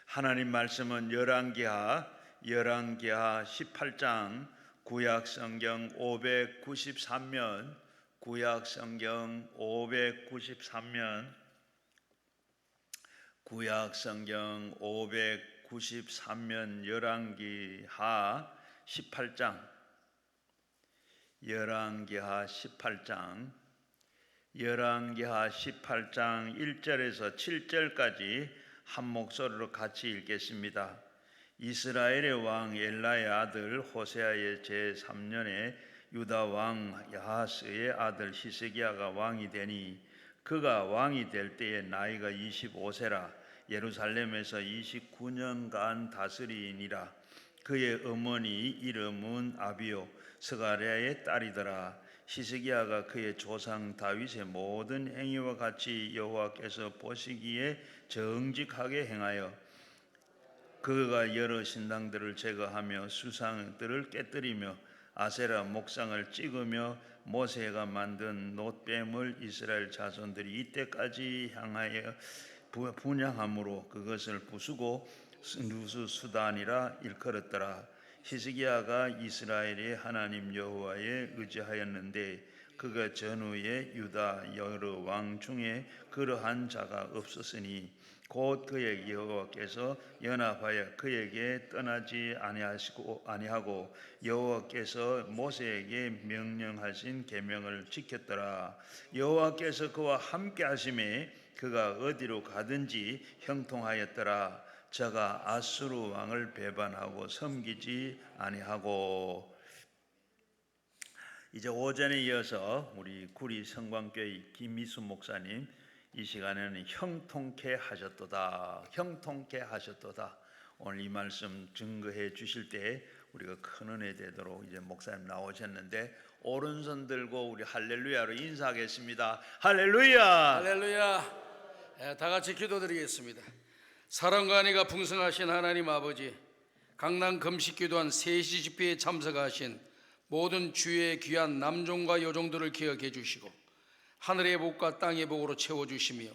하나님 말씀은 열왕기하 18장 구약성경 593면 구약성경 593면 열왕기하 18장 열왕기하 18장 1절에서 7절까지 한 목소리로 같이 읽겠습니다. 이스라엘의 왕 엘라의 아들 호세아의 제3년에 유다 왕 야하스의 아들 히스기야가 왕이 되니 그가 왕이 될 때에 나이가 25세라 예루살렘에서 29년간 다스리니라. 그의 어머니 이름은 아비요 스가랴의 딸이더라. 히스기야가 그의 조상 다윗의 모든 행위와 같이 여호와께서 보시기에 정직하게 행하여 그가 여러 신당들을 제거하며 수상들을 깨뜨리며 아세라 목상을 찍으며 모세가 만든 놋뱀을 이스라엘 자손들이 이때까지 향하여 분향함으로 그것을 부수고 누수수단이라 일컬었더라. 히스기야가 이스라엘의 하나님 여호와에 의지하였는데 그가 전후에 유다 여러 왕 중에 그러한 자가 없었으니 곧 그의 여호와께서 연합하여 그에게 떠나지 아니하고 여호와께서 모세에게 명령하신 계명을 지켰더라. 여호와께서 그와 함께 하심에 그가 어디로 가든지 형통하였더라. 저가 아수르 왕을 배반하고 섬기지 아니하고. 이제 오전에 이어서 우리 구리 성광교회 김미수 목사님 이 시간에는 형통케 하셨도다, 형통케 하셨도다. 오늘 이 말씀 증거해 주실 때 우리가 큰 은혜 되도록 이제 목사님 나오셨는데 오른손 들고 우리 할렐루야로 인사하겠습니다. 할렐루야, 할렐루야. 다 같이 기도드리겠습니다. 사랑과 은혜가 풍성하신 하나님 아버지, 강남 금식기도한 3시 집회에 참석하신 모든 주의 귀한 남종과 여종들을 기억해 주시고 하늘의 복과 땅의 복으로 채워주시며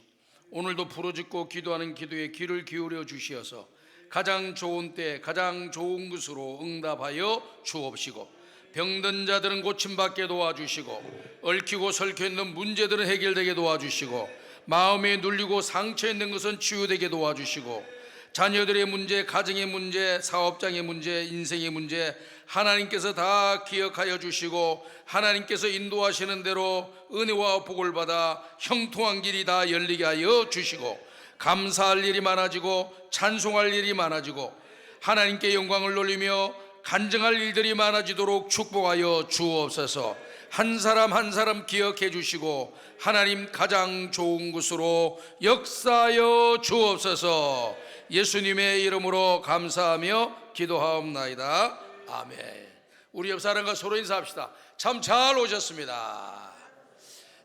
오늘도 부르짖고 기도하는 기도에 귀를 기울여 주시어서 가장 좋은 때 가장 좋은 것으로 응답하여 주옵시고 병든 자들은 고침받게 도와주시고 얽히고 설켜 있는 문제들은 해결되게 도와주시고 마음에 눌리고 상처 있는 것은 치유되게 도와주시고 자녀들의 문제, 가정의 문제, 사업장의 문제, 인생의 문제 하나님께서 다 기억하여 주시고 하나님께서 인도하시는 대로 은혜와 복을 받아 형통한 길이 다 열리게 하여 주시고 감사할 일이 많아지고 찬송할 일이 많아지고 하나님께 영광을 돌리며 간증할 일들이 많아지도록 축복하여 주옵소서. 한 사람 한 사람 기억해 주시고 하나님 가장 좋은 것으로 역사하여 주옵소서. 예수님의 이름으로 감사하며 기도하옵나이다. 아멘. 우리 옆 사람과 서로 인사합시다. 참 잘 오셨습니다.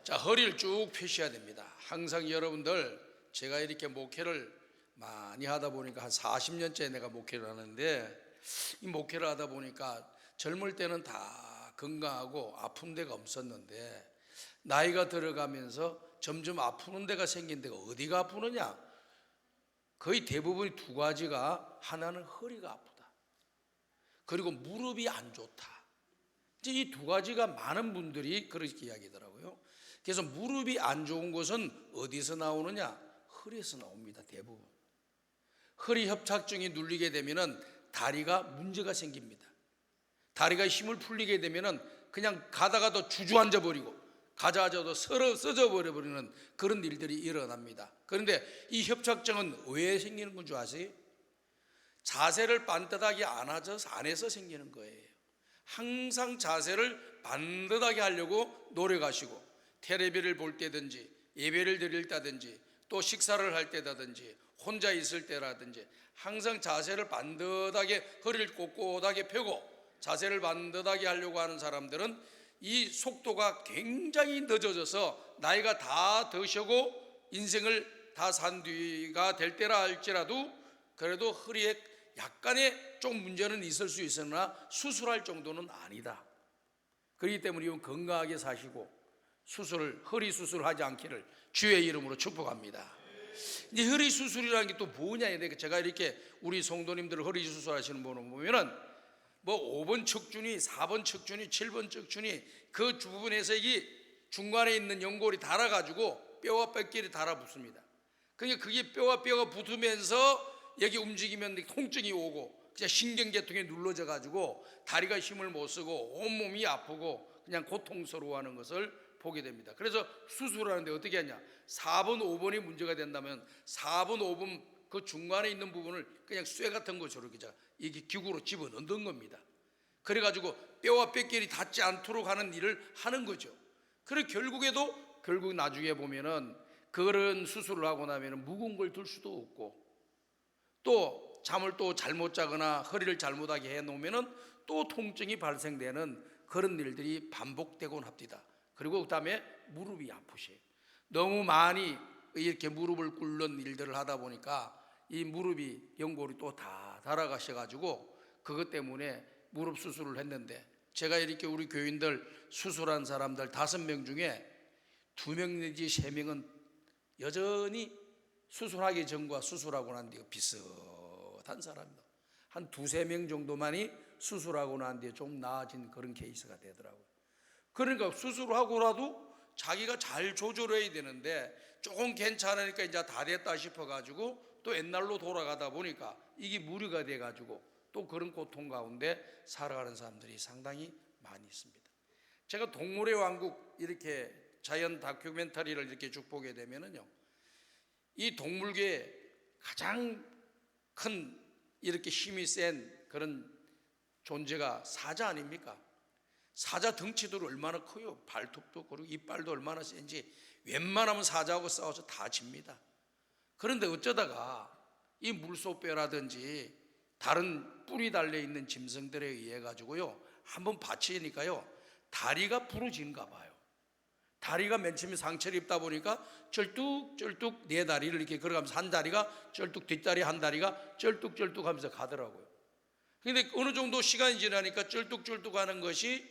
자, 허리를 쭉 펴셔야 됩니다. 항상 여러분들 제가 이렇게 목회를 많이 하다 보니까 한 40년째 내가 목회를 하는데 이 목회를 하다 보니까 젊을 때는 다 건강하고 아픈 데가 없었는데 나이가 들어가면서 점점 아프는 데가 생긴 데가 어디가 아프느냐? 거의 대부분이 두 가지가, 하나는 허리가 아프다, 그리고 무릎이 안 좋다. 이제 이 두 가지가 많은 분들이 그렇게 이야기하더라고요. 그래서 무릎이 안 좋은 것은 어디서 나오느냐? 허리에서 나옵니다. 대부분 허리 협착증이 눌리게 되면은 다리가 문제가 생깁니다. 다리가 힘을 풀리게 되면은 그냥 가다가도 주저앉아 버리고 가자마자도 쓰러져 버려버리는 그런 일들이 일어납니다. 그런데 이 협착증은 왜 생기는 건 줄 아세요? 자세를 반듯하게 안 해서 생기는 거예요. 항상 자세를 반듯하게 하려고 노력하시고 텔레비를 볼 때든지 예배를 드릴 때든지 또 식사를 할 때라든지 혼자 있을 때라든지 항상 자세를 반듯하게, 허리를 꼿꼿하게 펴고 자세를 반듯하게 하려고 하는 사람들은 이 속도가 굉장히 늦어져서 나이가 다 드시고 인생을 다 산 뒤가 될 때라 할지라도 그래도 허리에 약간의 좀 문제는 있을 수 있으나 수술할 정도는 아니다. 그렇기 때문에 이건 건강하게 사시고 허리 수술하지 않기를 주의 이름으로 축복합니다. 이제 허리 수술이라는 게 또 뭐냐? 제가 이렇게 우리 성도님들 허리 수술하시는 분을 보면은 뭐 5번 척추니 4번 척추니 7번 척추니 그 부분에서 이게 중간에 있는 연골이 닳아가지고 뼈와 뼈끼리 달아붙습니다. 그러니까 그게 뼈와 뼈가 붙으면서 여기 움직이면 통증이 오고 그냥 신경계통에 눌러져 가지고 다리가 힘을 못 쓰고 온몸이 아프고 그냥 고통스러워하는 것을 보게 됩니다. 그래서 수술하는데 어떻게 하냐? 4번 5번이 문제가 된다면 4번 5번 그 중간에 있는 부분을 그냥 쇠 같은 것으로 이게 기구로 집어넣는 겁니다. 그래가지고 뼈와 뼈끼리 닿지 않도록 하는 일을 하는 거죠. 그래 결국 나중에 보면은 그런 수술을 하고 나면은 무거운 걸 들 수도 없고 또 잠을 또 잘못 자거나 허리를 잘못하게 해 놓으면은 또 통증이 발생되는 그런 일들이 반복되곤 합니다. 그리고 그다음에 무릎이 아프셔요. 너무 많이 이렇게 무릎을 꿇는 일들을 하다 보니까 이 무릎이 연골이 또 다 닳아가셔 가지고 그것 때문에 무릎 수술을 했는데 제가 이렇게 우리 교인들 수술한 사람들 5명 중에 2명 내지 3명은 여전히 수술하기 전과 수술하고 난 뒤에 비슷한 사람이다. 한 2-3명 정도만이 수술하고 난 뒤에 좀 나아진 그런 케이스가 되더라고요. 그러니까 수술하고라도 자기가 잘 조절해야 되는데 조금 괜찮으니까 이제 다 됐다 싶어가지고 또 옛날로 돌아가다 보니까 이게 무리가 돼가지고 또 그런 고통 가운데 살아가는 사람들이 상당히 많이 있습니다. 제가 동물의 왕국 이렇게 자연 다큐멘터리를 이렇게 쭉 보게 되면은요, 이 동물계에 가장 큰 이렇게 힘이 센 그런 존재가 사자 아닙니까? 사자 덩치도 얼마나 커요. 발톱도 그리고 이빨도 얼마나 센지 웬만하면 사자하고 싸워서 다 집니다. 그런데 어쩌다가 이 물소뼈라든지 다른 뿔이 달려있는 짐승들에 의해 가지고요 한번 받치니까요 다리가 부러진가 봐요. 다리가 맨 처음에 상처를 입다 보니까 쩔뚝쩔뚝 네 다리를 이렇게 걸어가면서 한 다리가 쩔뚝, 뒷다리 한 다리가 쩔뚝쩔뚝 하면서 가더라고요. 근데 어느 정도 시간이 지나니까 쩔뚝쩔뚝 하는 것이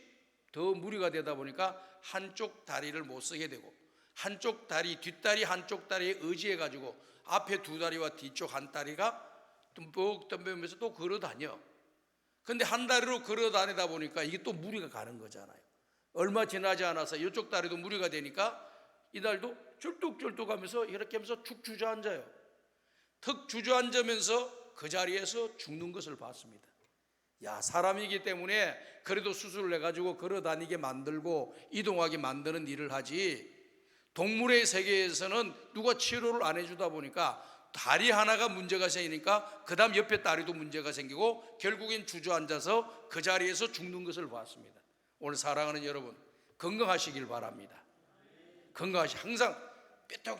더 무리가 되다 보니까 한쪽 다리를 못 쓰게 되고 한쪽 다리, 뒷다리 한쪽 다리에 의지해 가지고 앞에 2다리와 뒤쪽 한 다리가 듬뿍 덤벼면서 또 걸어 다녀. 근데 한 다리로 걸어 다니다 보니까 이게 또 무리가 가는 거잖아요. 얼마 지나지 않아서 이쪽 다리도 무리가 되니까 이날도 쩔뚝쩔뚝 하면서 이렇게 하면서 축 주저앉아요. 턱 주저앉으면서 그 자리에서 죽는 것을 봤습니다. 야, 사람이기 때문에 그래도 수술을 해가지고 걸어 다니게 만들고 이동하게 만드는 일을 하지, 동물의 세계에서는 누가 치료를 안 해주다 보니까 다리 하나가 문제가 생기니까 그 다음 옆에 다리도 문제가 생기고 결국엔 주저앉아서 그 자리에서 죽는 것을 봤습니다. 오늘 사랑하는 여러분, 건강하시길 바랍니다. 항상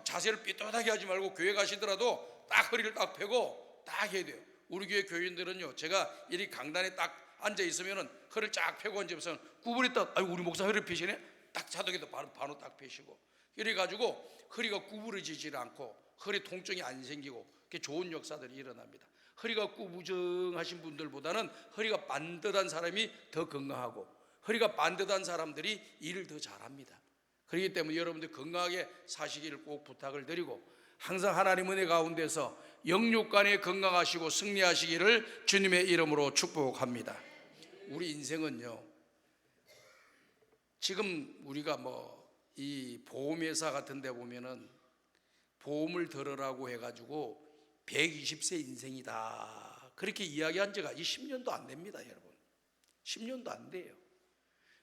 자세를 삐뚤하게 하지 말고 교회 가시더라도 딱 허리를 딱 펴고 딱 해야 돼요. 우리 교회 교인들은요, 제가 이리 강단에 딱 앉아 있으면은 허리를 쫙 펴고 앉으면서 구부렸다, 아이고 우리 목사 허리 펴시네, 딱 자동에도 바로 딱 펴시고, 이래 가지고 허리가 구부러지질 않고 허리 통증이 안 생기고 그게 좋은 역사들이 일어납니다. 허리가 구부정하신 분들보다는 허리가 반듯한 사람이 더 건강하고 허리가 반듯한 사람들이 일을 더 잘합니다. 그렇기 때문에 여러분들 건강하게 사시기를 꼭 부탁을 드리고, 항상 하나님 은혜 가운데서 영육간에 건강하시고 승리하시기를 주님의 이름으로 축복합니다. 우리 인생은요, 지금 우리가 이 보험회사 같은 데 보면은 보험을 들으라고 해가지고 120세 인생이다 그렇게 이야기한 지가 10년도 안 됩니다. 여러분, 10년도 안 돼요.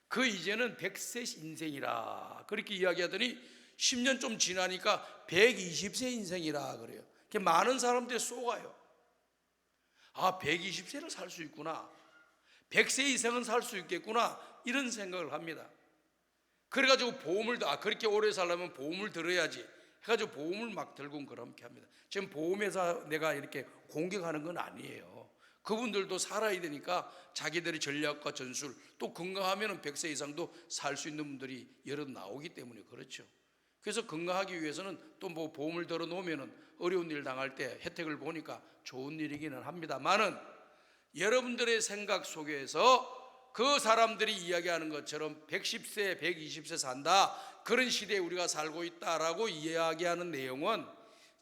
그 이제는 100세 인생이라 그렇게 이야기하더니 10년 좀 지나니까 120세 인생이라 그래요. 많은 사람들이 쏘가요. 아, 120세를 살 수 있구나, 100세 이상은 살 수 있겠구나, 이런 생각을 합니다. 그래가지고 그렇게 오래 살려면 보험을 들어야지 해가지고 보험을 막 들고 그렇게 합니다. 지금 보험회사 내가 이렇게 공격하는 건 아니에요. 그분들도 살아야 되니까 자기들의 전략과 전술, 또 건강하면 100세 이상도 살 수 있는 분들이 여러 나오기 때문에 그렇죠. 그래서 건강하기 위해서는 또 보험을 들어 놓으면 어려운 일 당할 때 혜택을 보니까 좋은 일이기는 합니다만은, 여러분들의 생각 속에서 그 사람들이 이야기하는 것처럼 110세, 120세 산다, 그런 시대에 우리가 살고 있다라고 이야기하는 내용은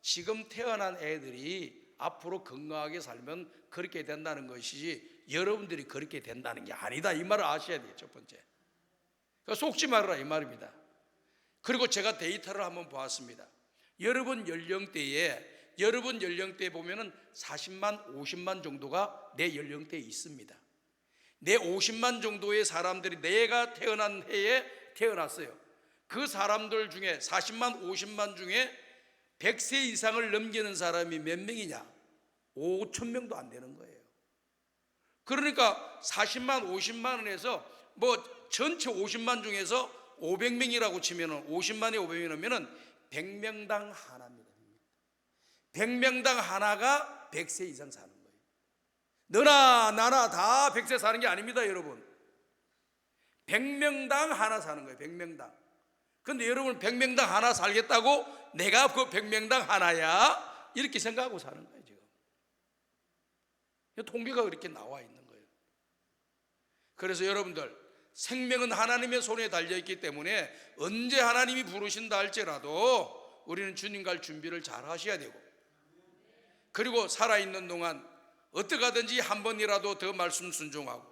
지금 태어난 애들이 앞으로 건강하게 살면 그렇게 된다는 것이지 여러분들이 그렇게 된다는 게 아니다, 이 말을 아셔야 돼요. 첫 번째, 그러니까 속지 말아라 이 말입니다. 그리고 제가 데이터를 한번 보았습니다. 여러분 연령대에 보면은 40만 50만 정도가 내 연령대에 있습니다. 내 50만 정도의 사람들이 내가 태어난 해에 태어났어요. 그 사람들 중에 40만 50만 중에 100세 이상을 넘기는 사람이 몇 명이냐? 5천 명도 안 되는 거예요. 그러니까 40만 50만원에서 뭐 전체 50만 중에서 500명이라고 치면은 50만에 500명이면은 100명당 하나입니다. 100명당 하나가 100세 이상 사는 거예요. 너나 나나 다 100세 사는 게 아닙니다, 여러분. 100명당 하나 사는 거예요. 100명당. 근데 여러분 100명당 하나 살겠다고 내가 그 100명당 하나야? 이렇게 생각하고 사는 거예요, 지금. 통계가 그렇게 나와 있는 거예요. 그래서 여러분들, 생명은 하나님의 손에 달려있기 때문에 언제 하나님이 부르신다 할지라도 우리는 주님 갈 준비를 잘 하셔야 되고, 그리고 살아있는 동안 어떻게 하든지 한 번이라도 더 말씀 순종하고,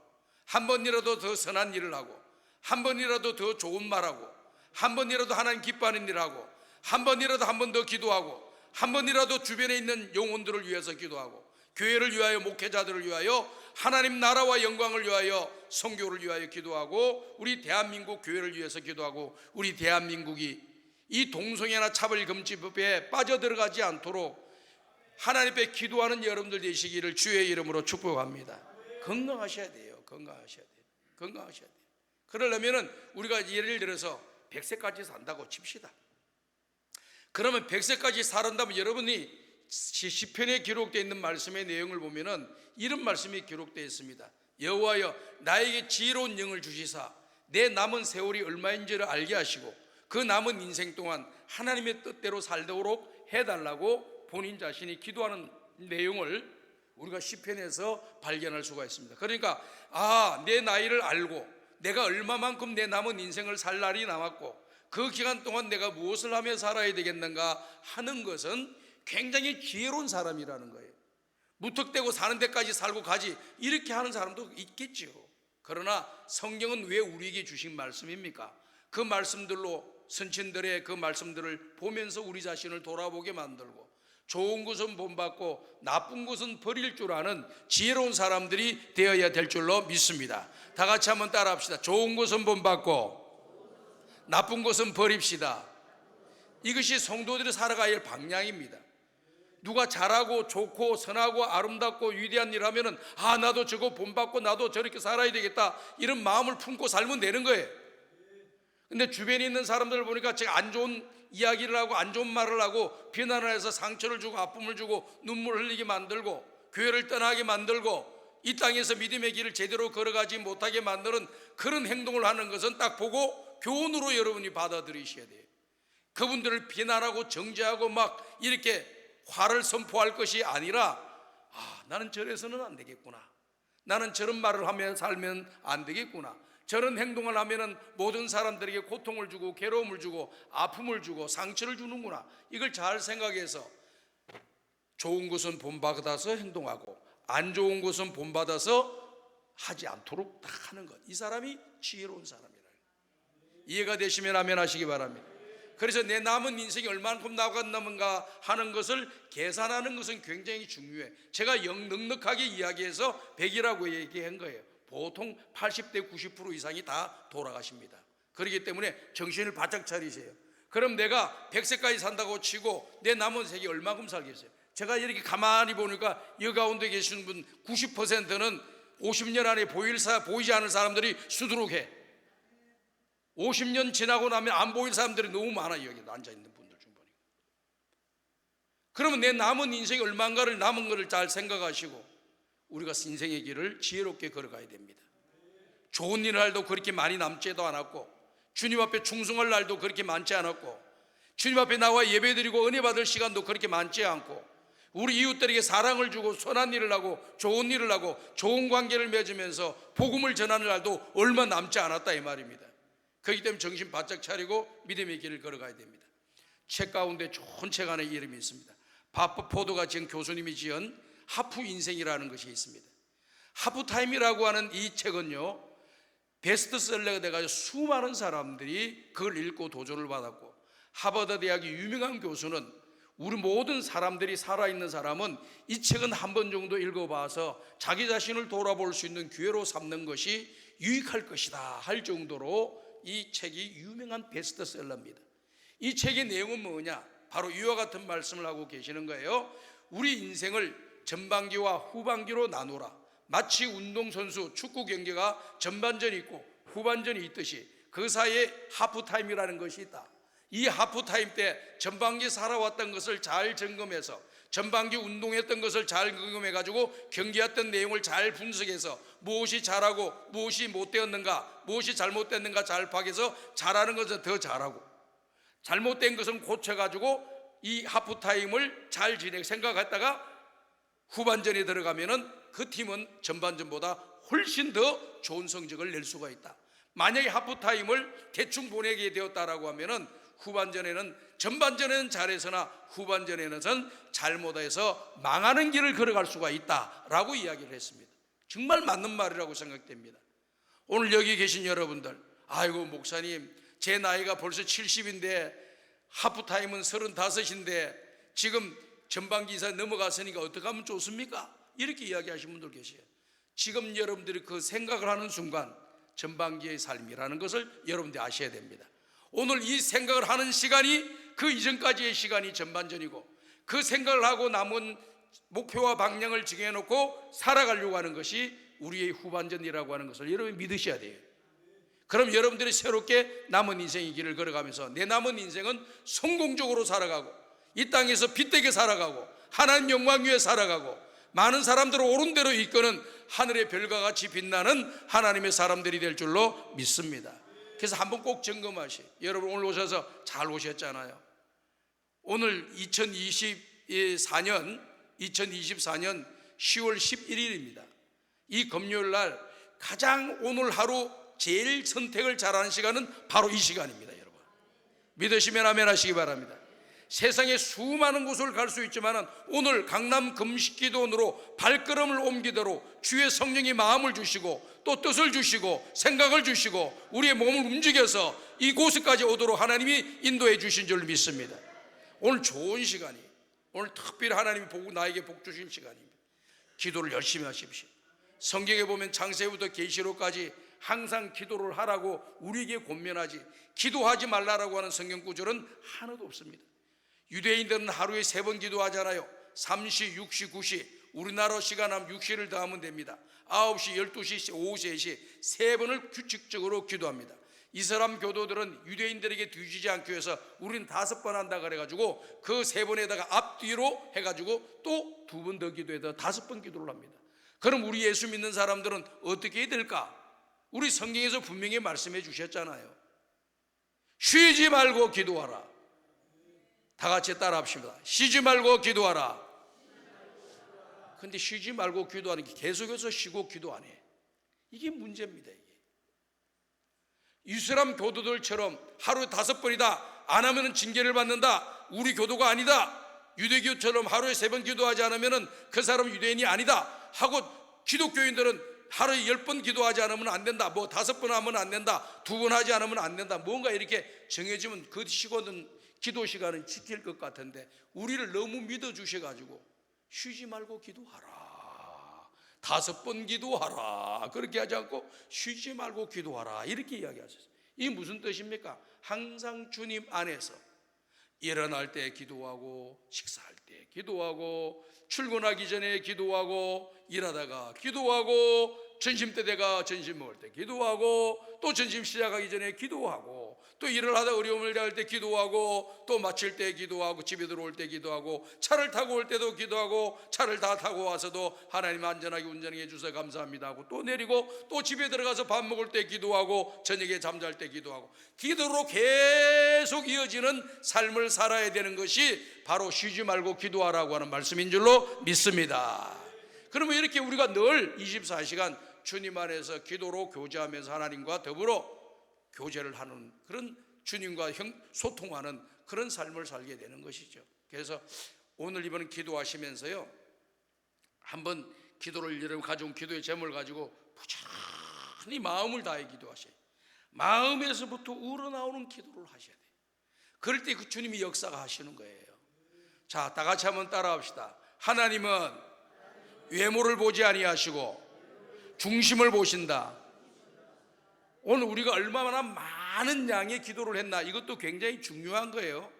한 번이라도 더 선한 일을 하고, 한 번이라도 더 좋은 말하고, 한 번이라도 하나님 기뻐하는 일하고, 한 번이라도 한 번 더 기도하고, 한 번이라도 주변에 있는 영혼들을 위해서 기도하고, 교회를 위하여, 목회자들을 위하여, 하나님 나라와 영광을 위하여, 선교를 위하여 기도하고, 우리 대한민국 교회를 위해서 기도하고, 우리 대한민국이 이 동성애나 차별금지법에 빠져들어가지 않도록 하나님 앞에 기도하는 여러분들 되시기를 주의 이름으로 축복합니다. 건강하셔야 돼요. 건강하셔야 돼요. 건강하셔야 돼요. 그러려면은 우리가 예를 들어서 100세까지 산다고 칩시다. 그러면 100세까지 살았다면 여러분이 시편에 기록되어 있는 말씀의 내용을 보면은 이런 말씀이 기록되어 있습니다. 여호와여 나에게 지혜로운 영을 주시사 내 남은 세월이 얼마인지를 알게 하시고 그 남은 인생 동안 하나님의 뜻대로 살도록 해달라고 본인 자신이 기도하는 내용을 우리가 시편에서 발견할 수가 있습니다. 그러니까 내 나이를 알고 내가 얼마만큼 내 남은 인생을 살 날이 남았고 그 기간 동안 내가 무엇을 하며 살아야 되겠는가 하는 것은 굉장히 지혜로운 사람이라는 거예요. 무턱대고 사는 데까지 살고 가지 이렇게 하는 사람도 있겠죠. 그러나 성경은 왜 우리에게 주신 말씀입니까? 그 말씀들로 선친들의 그 말씀들을 보면서 우리 자신을 돌아보게 만들고 좋은 것은 본받고 나쁜 것은 버릴 줄 아는 지혜로운 사람들이 되어야 될 줄로 믿습니다. 다 같이 한번 따라합시다. 좋은 것은 본받고 나쁜 것은 버립시다. 이것이 성도들이 살아가야 할 방향입니다. 누가 잘하고 좋고 선하고 아름답고 위대한 일을 하면은 나도 저거 본받고 나도 저렇게 살아야 되겠다 이런 마음을 품고 살면 되는 거예요. 근데 주변에 있는 사람들을 보니까 제가 안 좋은 이야기를 하고 안 좋은 말을 하고 비난을 해서 상처를 주고 아픔을 주고 눈물을 흘리게 만들고 교회를 떠나게 만들고 이 땅에서 믿음의 길을 제대로 걸어가지 못하게 만드는 그런 행동을 하는 것은 딱 보고 교훈으로 여러분이 받아들이셔야 돼요. 그분들을 비난하고 정죄하고 막 이렇게 화를 선포할 것이 아니라 나는 저래서는 안 되겠구나, 나는 저런 말을 하면 살면 안 되겠구나, 저런 행동을 하면은 모든 사람들에게 고통을 주고 괴로움을 주고 아픔을 주고 상처를 주는구나, 이걸 잘 생각해서 좋은 것은 본받아서 행동하고 안 좋은 것은 본받아서 하지 않도록 딱 하는 것, 이 사람이 지혜로운 사람이라. 이해가 되시면 아멘 하시기 바랍니다. 그래서 내 남은 인생이 얼마만큼 남았는가 하는 것을 계산하는 것은 굉장히 중요해. 제가 넉넉하게 이야기해서 100이라고 얘기한 거예요. 보통 80대 90% 이상이 다 돌아가십니다. 그렇기 때문에 정신을 바짝 차리세요. 그럼 내가 100세까지 산다고 치고 내 남은 생이 얼마큼 살겠어요? 제가 이렇게 가만히 보니까 이 가운데 계신 분 90%는 50년 안에 보이지 않을 사람들이 수두룩해. 50년 지나고 나면 안 보일 사람들이 너무 많아요. 여기 앉아있는 분들 중 보니까. 그러면 내 남은 인생이 얼마인가를 남은 것을 잘 생각하시고 우리가 인생의 길을 지혜롭게 걸어가야 됩니다. 좋은 일을 할도 그렇게 많이 남지도 않았고 주님 앞에 충성할 날도 그렇게 많지 않았고 주님 앞에 나와 예배드리고 은혜 받을 시간도 그렇게 많지 않고 우리 이웃들에게 사랑을 주고 선한 일을 하고 좋은 일을 하고 좋은 관계를 맺으면서 복음을 전하는 날도 얼마 남지 않았다 이 말입니다. 그렇기 때문에 정신 바짝 차리고 믿음의 길을 걸어가야 됩니다. 책 가운데 좋은 책 안에 이름이 있습니다. 바프포드가 지은 교수님이 지은 하프 인생이라는 것이 있습니다. 하프타임이라고 하는 이 책은요, 베스트셀러가 돼가지고 수많은 사람들이 그걸 읽고 도전을 받았고, 하버드 대학의 유명한 교수는 우리 모든 사람들이 살아있는 사람은 이 책은 한 번 정도 읽어봐서 자기 자신을 돌아볼 수 있는 기회로 삼는 것이 유익할 것이다 할 정도로 이 책이 유명한 베스트셀러입니다. 이 책의 내용은 뭐냐? 바로 이와 같은 말씀을 하고 계시는 거예요. 우리 인생을 전반기와 후반기로 나누라. 마치 운동선수 축구 경기가 전반전이 있고 후반전이 있듯이 그 사이에 하프타임이라는 것이 있다. 이 하프타임 때 전반기 살아왔던 것을 잘 점검해서, 전반기 운동했던 것을 잘 점검해가지고 경기했던 내용을 잘 분석해서 무엇이 잘하고 무엇이 못되었는가, 무엇이 잘못됐는가 잘 파악해서 잘하는 것은 더 잘하고, 잘못된 것은 고쳐가지고 이 하프타임을 잘 생각했다가 후반전에 들어가면은 그 팀은 전반전보다 훨씬 더 좋은 성적을 낼 수가 있다. 만약에 하프타임을 대충 보내게 되었다라고 하면은 후반전에는, 전반전에는 잘해서나 후반전에는 잘못해서 망하는 길을 걸어갈 수가 있다라고 이야기를 했습니다. 정말 맞는 말이라고 생각됩니다. 오늘 여기 계신 여러분들, 아이고 목사님 제 나이가 벌써 70인데 하프타임은 35인데 지금 전반기 이상 넘어갔으니까 어떻게 하면 좋습니까? 이렇게 이야기하시는 분들 계세요. 지금 여러분들이 그 생각을 하는 순간 전반기의 삶이라는 것을 여러분들이 아셔야 됩니다. 오늘 이 생각을 하는 시간이 그 이전까지의 시간이 전반전이고, 그 생각을 하고 남은 목표와 방향을 정해놓고 살아가려고 하는 것이 우리의 후반전이라고 하는 것을 여러분이 믿으셔야 돼요. 그럼 여러분들이 새롭게 남은 인생의 길을 걸어가면서 내 남은 인생은 성공적으로 살아가고, 이 땅에서 빛되게 살아가고, 하나님 영광 위에 살아가고, 많은 사람들을 옳은 대로 이끄는 하늘의 별과 같이 빛나는 하나님의 사람들이 될 줄로 믿습니다. 그래서 한번 꼭 점검하시. 여러분 오늘 오셔서 잘 오셨잖아요. 오늘 2024년 10월 11일입니다. 이 금요일 날 가장 오늘 하루 제일 선택을 잘하는 시간은 바로 이 시간입니다. 여러분 믿으시면 아멘 하시기 바랍니다. 세상에 수많은 곳을 갈 수 있지만 오늘 강남 금식기도원으로 발걸음을 옮기도록 주의 성령이 마음을 주시고 또 뜻을 주시고 생각을 주시고 우리의 몸을 움직여서 이곳까지 오도록 하나님이 인도해 주신 줄 믿습니다. 오늘 좋은 시간이, 오늘 특별히 하나님이 나에게 복 주신 시간입니다. 기도를 열심히 하십시오. 성경에 보면 창세기부터 계시록까지 항상 기도를 하라고 우리에게 권면하지, 기도하지 말라라고 하는 성경 구절은 하나도 없습니다. 유대인들은 하루에 3번 기도하잖아요. 3시, 6시, 9시. 우리나라 시간하면 6시를 더하면 됩니다. 9시, 12시, 오후 3시 3번을 규칙적으로 기도합니다. 이슬람 교도들은 유대인들에게 뒤지지 않기 위해서 우리는 5번 한다 그래가지고 그 3번에다가 앞뒤로 해가지고 또 2번 더 기도해서 5번 기도를 합니다. 그럼 우리 예수 믿는 사람들은 어떻게 해야 될까? 우리 성경에서 분명히 말씀해 주셨잖아요. 쉬지 말고 기도하라. 다 같이 따라 합시다. 쉬지 말고 기도하라. 근데 쉬지 말고 기도하는 게 계속해서 쉬고 기도 안 해. 이게 문제입니다. 이게. 이슬람 교도들처럼 하루에 5번이다 안 하면 징계를 받는다, 우리 교도가 아니다. 유대교처럼 하루에 3번 기도하지 않으면 그 사람은 유대인이 아니다 하고, 기독교인들은 하루에 10번 기도하지 않으면 안 된다, 뭐 5번 하면 안 된다, 2번 하지 않으면 안 된다, 뭔가 이렇게 정해지면 그 시간은, 기도 시간은 지킬 것 같은데 우리를 너무 믿어주셔가지고 쉬지 말고 기도하라, 5번 기도하라 그렇게 하지 않고 쉬지 말고 기도하라 이렇게 이야기하셨어요. 이게 무슨 뜻입니까? 항상 주님 안에서 일어날 때 기도하고, 식사할 때 기도하고, 출근하기 전에 기도하고, 일하다가 기도하고, 점심때 내가 점심 먹을 때 기도하고, 또 점심 시작하기 전에 기도하고, 또 일을 하다 어려움을 당할 때 기도하고, 또 마칠 때 기도하고, 집에 들어올 때 기도하고, 차를 타고 올 때도 기도하고, 차를 다 타고 와서도 하나님 안전하게 운전해 주셔서 감사합니다 하고 또 내리고, 또 집에 들어가서 밥 먹을 때 기도하고, 저녁에 잠잘 때 기도하고, 기도로 계속 이어지는 삶을 살아야 되는 것이 바로 쉬지 말고 기도하라고 하는 말씀인 줄로 믿습니다. 그러면 이렇게 우리가 늘 24시간 주님 안에서 기도로 교제하면서 하나님과 더불어 교제를 하는, 그런 주님과 소통하는 그런 삶을 살게 되는 것이죠. 그래서 오늘 이번 기도하시면서요, 한번 기도를 여러분 가져온 기도의 제목을 가지고 부지런히 마음을 다해 기도하셔요. 마음에서부터 우러나오는 기도를 하셔야 돼요. 그럴 때 그 주님이 역사가 하시는 거예요. 자, 다 같이 한번 따라합시다. 하나님은 외모를 보지 아니하시고 중심을 보신다. 오늘 우리가 얼마나 많은 양의 기도를 했나, 이것도 굉장히 중요한 거예요.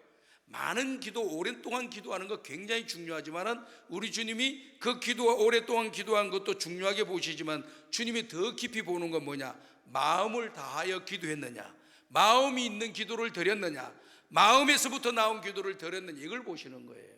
많은 기도, 오랫동안 기도하는 거 굉장히 중요하지만 우리 주님이 그 기도, 오랫동안 기도한 것도 중요하게 보시지만 주님이 더 깊이 보는 건 뭐냐? 마음을 다하여 기도했느냐, 마음이 있는 기도를 드렸느냐, 마음에서부터 나온 기도를 드렸느냐, 이걸 보시는 거예요.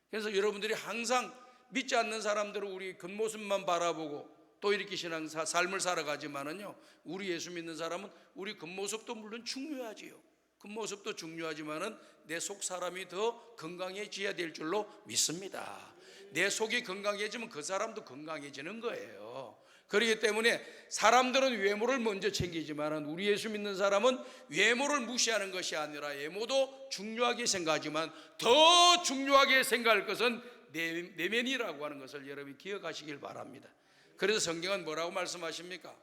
그래서 여러분들이 항상 믿지 않는 사람들은 우리 겉모습만 바라보고 또 이렇게 신앙 삶을 살아가지만은요, 우리 예수 믿는 사람은 우리 겉모습도 물론 중요하지요. 겉모습도 중요하지만은 내 속 사람이 더 건강해져야 될 줄로 믿습니다. 내 속이 건강해지면 그 사람도 건강해지는 거예요. 그렇기 때문에 사람들은 외모를 먼저 챙기지만은 우리 예수 믿는 사람은 외모를 무시하는 것이 아니라 외모도 중요하게 생각하지만 더 중요하게 생각할 것은 내면이라고 하는 것을 여러분이 기억하시길 바랍니다. 그래서 성경은 뭐라고 말씀하십니까?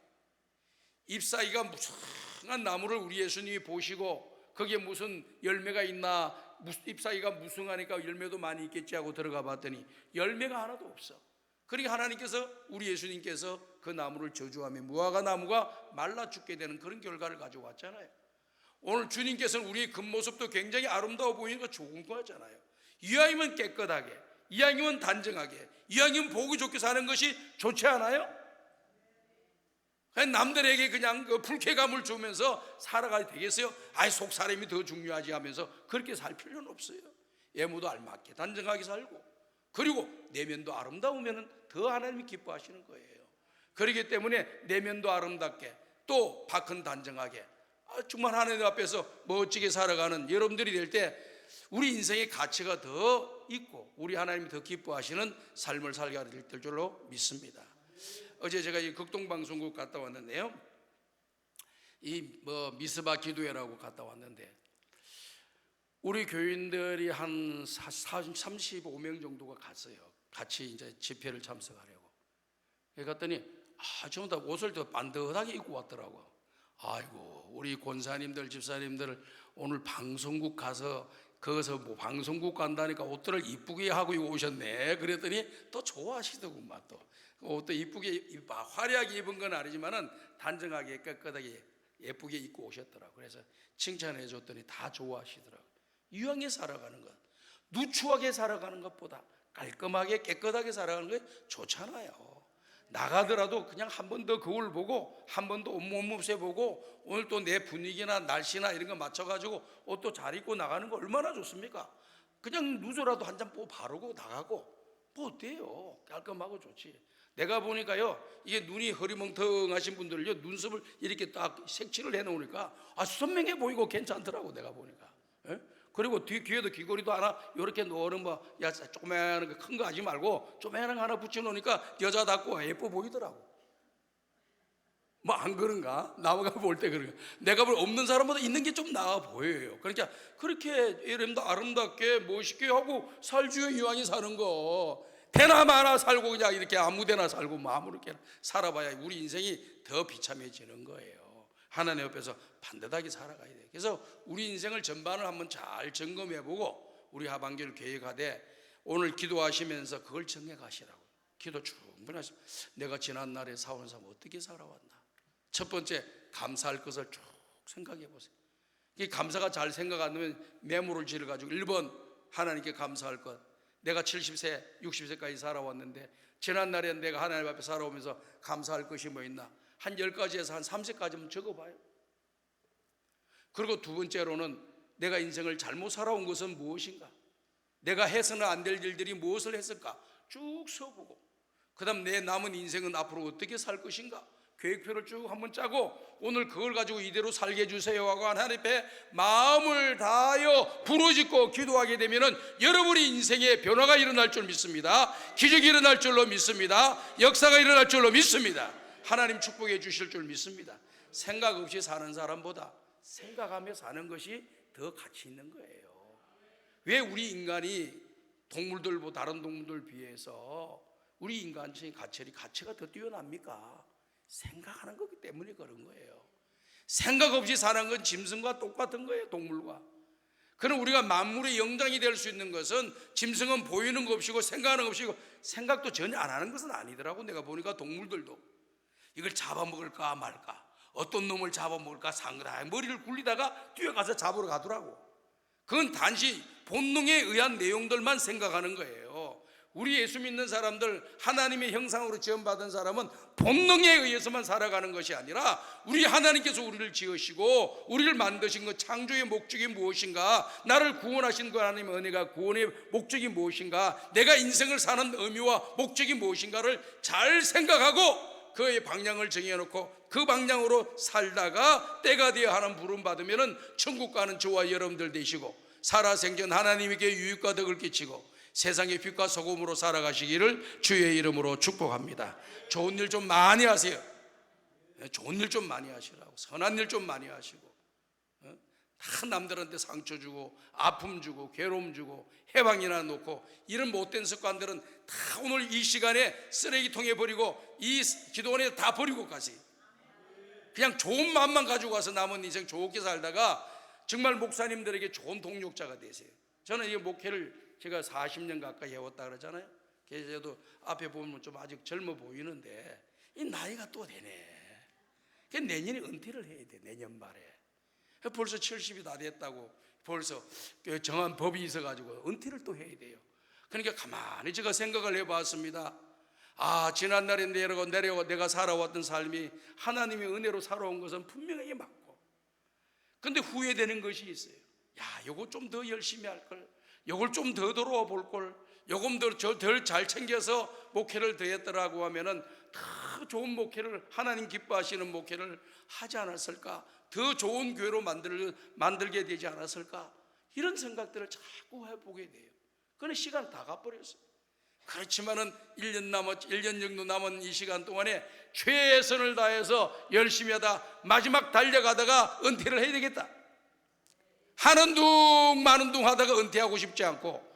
잎사귀가 무성한 나무를 우리 예수님이 보시고 거기에 무슨 열매가 있나, 잎사귀가 무성하니까 열매도 많이 있겠지 하고 들어가 봤더니 열매가 하나도 없어. 그러니까 하나님께서, 우리 예수님께서 그 나무를 저주하며 무화과 나무가 말라 죽게 되는 그런 결과를 가져왔잖아요. 오늘 주님께서는 우리의 겉모습도 굉장히 아름다워 보이는 거 좋은 거잖아요. 이왕이면 깨끗하게, 이왕이면 단정하게, 이왕이면 보기 좋게 사는 것이 좋지 않아요? 그냥 남들에게 그냥 그 불쾌감을 주면서 살아가야 되겠어요? 아이, 속 사람이 더 중요하지 하면서 그렇게 살 필요는 없어요. 외모도 알맞게 단정하게 살고, 그리고 내면도 아름다우면 더 하나님이 기뻐하시는 거예요. 그렇기 때문에 내면도 아름답게, 또 밖은 단정하게, 정말 하나님 앞에서 멋지게 살아가는 여러분들이 될 때 우리 인생의 가치가 더 있고 우리 하나님이 더 기뻐하시는 삶을 살게 될 줄로 믿습니다. 어제 제가 이 극동방송국 갔다 왔는데요, 미스바 기도회라고 갔다 왔는데 우리 교인들이 한 35명 정도가 갔어요. 같이 이제 집회를 참석하려고. 갔더니 전부 다 옷을 더 반듯하게 입고 왔더라고. 아이고, 우리 권사님들, 집사님들 오늘 방송국 가서 거기서 뭐 방송국 간다니까 옷들을 이쁘게 하고 오셨네. 그랬더니 또 좋아하시더구만. 또 옷도 이쁘게, 화려하게 입은 건 아니지만은 단정하게 깨끗하게 예쁘게 입고 오셨더라고. 그래서 칭찬해 줬더니 다 좋아하시더라고. 유황에 살아가는 것, 누추하게 살아가는 것보다 깔끔하게 깨끗하게 살아가는 게 좋잖아요. 나가더라도 그냥 한 번 더 거울 보고 한 번 더 옷몸새 보고 오늘 또 내 분위기나 날씨나 이런 거 맞춰가지고 옷도 잘 입고 나가는 거 얼마나 좋습니까? 그냥 누더라도 한 잔 바르고 나가고 뭐 어때요? 깔끔하고 좋지. 내가 보니까요, 이게 눈이 허리멍텅하신 분들요, 눈썹을 이렇게 딱 색칠을 해놓으니까 선명해 보이고 괜찮더라고, 내가 보니까. 예? 그리고 귀에도 귀걸이도 하나 이렇게 노는 조그마한 거 큰 거 하지 말고 조그마한 거 하나 붙여놓으니까 여자답고 예뻐 보이더라고. 뭐 안 그런가? 나무가 볼 때 그런가? 내가 볼 없는 사람보다 있는 게 좀 나아 보여요. 그러니까 그렇게 여러분도 아름답게 멋있게 하고 살주의 이왕이 사는 거, 대나 마나 살고 그냥 이렇게 아무데나 살고 뭐 아무렇게 살아봐야 우리 인생이 더 비참해지는 거예요. 하나님 옆에서 반듯하게 살아가야 돼요. 그래서 우리 인생을 전반을 한번 잘 점검해보고 우리 하반기를 계획하되 오늘 기도하시면서 그걸 정해가시라고. 기도 충분히 하시면 내가 지난날에 사온 삶 어떻게 살아왔나. 첫 번째, 감사할 것을 쭉 생각해 보세요. 이 감사가 잘 생각 안 되면 메모를 지어가지고 1번 하나님께 감사할 것. 내가 70세, 60세까지 살아왔는데 지난날에 내가 하나님 앞에 살아오면서 감사할 것이 뭐 있나. 한 10가지에서 한 30가지만 적어봐요. 그리고 두 번째로는 내가 인생을 잘못 살아온 것은 무엇인가, 내가 해서는 안 될 일들이 무엇을 했을까 쭉 써보고, 그 다음 내 남은 인생은 앞으로 어떻게 살 것인가 계획표를 쭉 한번 짜고 오늘 그걸 가지고 이대로 살게 해주세요 하고 하나님 앞에 마음을 다하여 부르짖고 기도하게 되면은 여러분의 인생에 변화가 일어날 줄 믿습니다. 기적이 일어날 줄로 믿습니다. 역사가 일어날 줄로 믿습니다. 하나님 축복해 주실 줄 믿습니다. 생각 없이 사는 사람보다 생각하며 사는 것이 더 가치 있는 거예요. 왜 우리 인간이 동물들보다 다른 동물들 비해서 우리 인간적인 가치가 더 뛰어납니까? 생각하는 거기 때문에 그런 거예요. 생각 없이 사는 건 짐승과 똑같은 거예요, 동물과. 그럼 우리가 만물의 영장이 될 수 있는 것은 짐승은 보이는 거 없이고 생각하는 거 없이고 생각도 전혀 안 하는 것은 아니더라고. 내가 보니까 동물들도 이걸 잡아먹을까 말까, 어떤 놈을 잡아먹을까 상그라 머리를 굴리다가 뛰어가서 잡으러 가더라고. 그건 단지 본능에 의한 내용들만 생각하는 거예요. 우리 예수 믿는 사람들, 하나님의 형상으로 지음받은 사람은 본능에 의해서만 살아가는 것이 아니라 우리 하나님께서 우리를 지으시고 우리를 만드신 것, 창조의 목적이 무엇인가, 나를 구원하신 그 하나님의 은혜가 구원의 목적이 무엇인가, 내가 인생을 사는 의미와 목적이 무엇인가를 잘 생각하고 그의 방향을 정해놓고 그 방향으로 살다가 때가 되어 하나님 부름 받으면 천국 가는 저와 여러분들 되시고 살아생전 하나님에게 유익과 덕을 끼치고 세상의 빛과 소금으로 살아가시기를 주의 이름으로 축복합니다. 좋은 일 좀 많이 하세요. 좋은 일 좀 많이 하시라고. 선한 일 좀 많이 하시고, 다 남들한테 상처 주고 아픔 주고 괴로움 주고 해방이나 놓고 이런 못된 습관들은 다 오늘 이 시간에 쓰레기통에 버리고 이 기도원에 다 버리고 가세요. 그냥 좋은 마음만 가지고 가서 남은 인생 좋게 살다가 정말 목사님들에게 좋은 동력자가 되세요. 저는 이 목회를 제가 40년 가까이 해왔다 그러잖아요. 그래서 저도 앞에 보면 좀 아직 젊어 보이는데 이 나이가 또 되네. 내년에 은퇴를 해야 돼. 내년 말에 벌써 70이 다 됐다고 벌써 정한 법이 있어가지고 은퇴를 또 해야 돼요. 그러니까 가만히 제가 생각을 해봤습니다. 아, 지난날에 내가 살아왔던 삶이 하나님의 은혜로 살아온 것은 분명히 맞고, 근데 후회되는 것이 있어요. 야, 요거 좀 더 열심히 할걸, 요걸 좀 더 돌아와 볼걸, 요금 덜 잘 챙겨서 목회를 더 했더라고 하면은 더 좋은 목회를, 하나님 기뻐하시는 목회를 하지 않았을까, 더 좋은 교회로 만들게 되지 않았을까, 이런 생각들을 자꾸 해보게 돼요. 그런데 시간 다 가버렸어요. 그렇지만은 1년 정도 남은 이 시간 동안에 최선을 다해서 열심히 하다 마지막 달려가다가 은퇴를 해야 되겠다, 하는 둥 마는 둥 하다가 은퇴하고 싶지 않고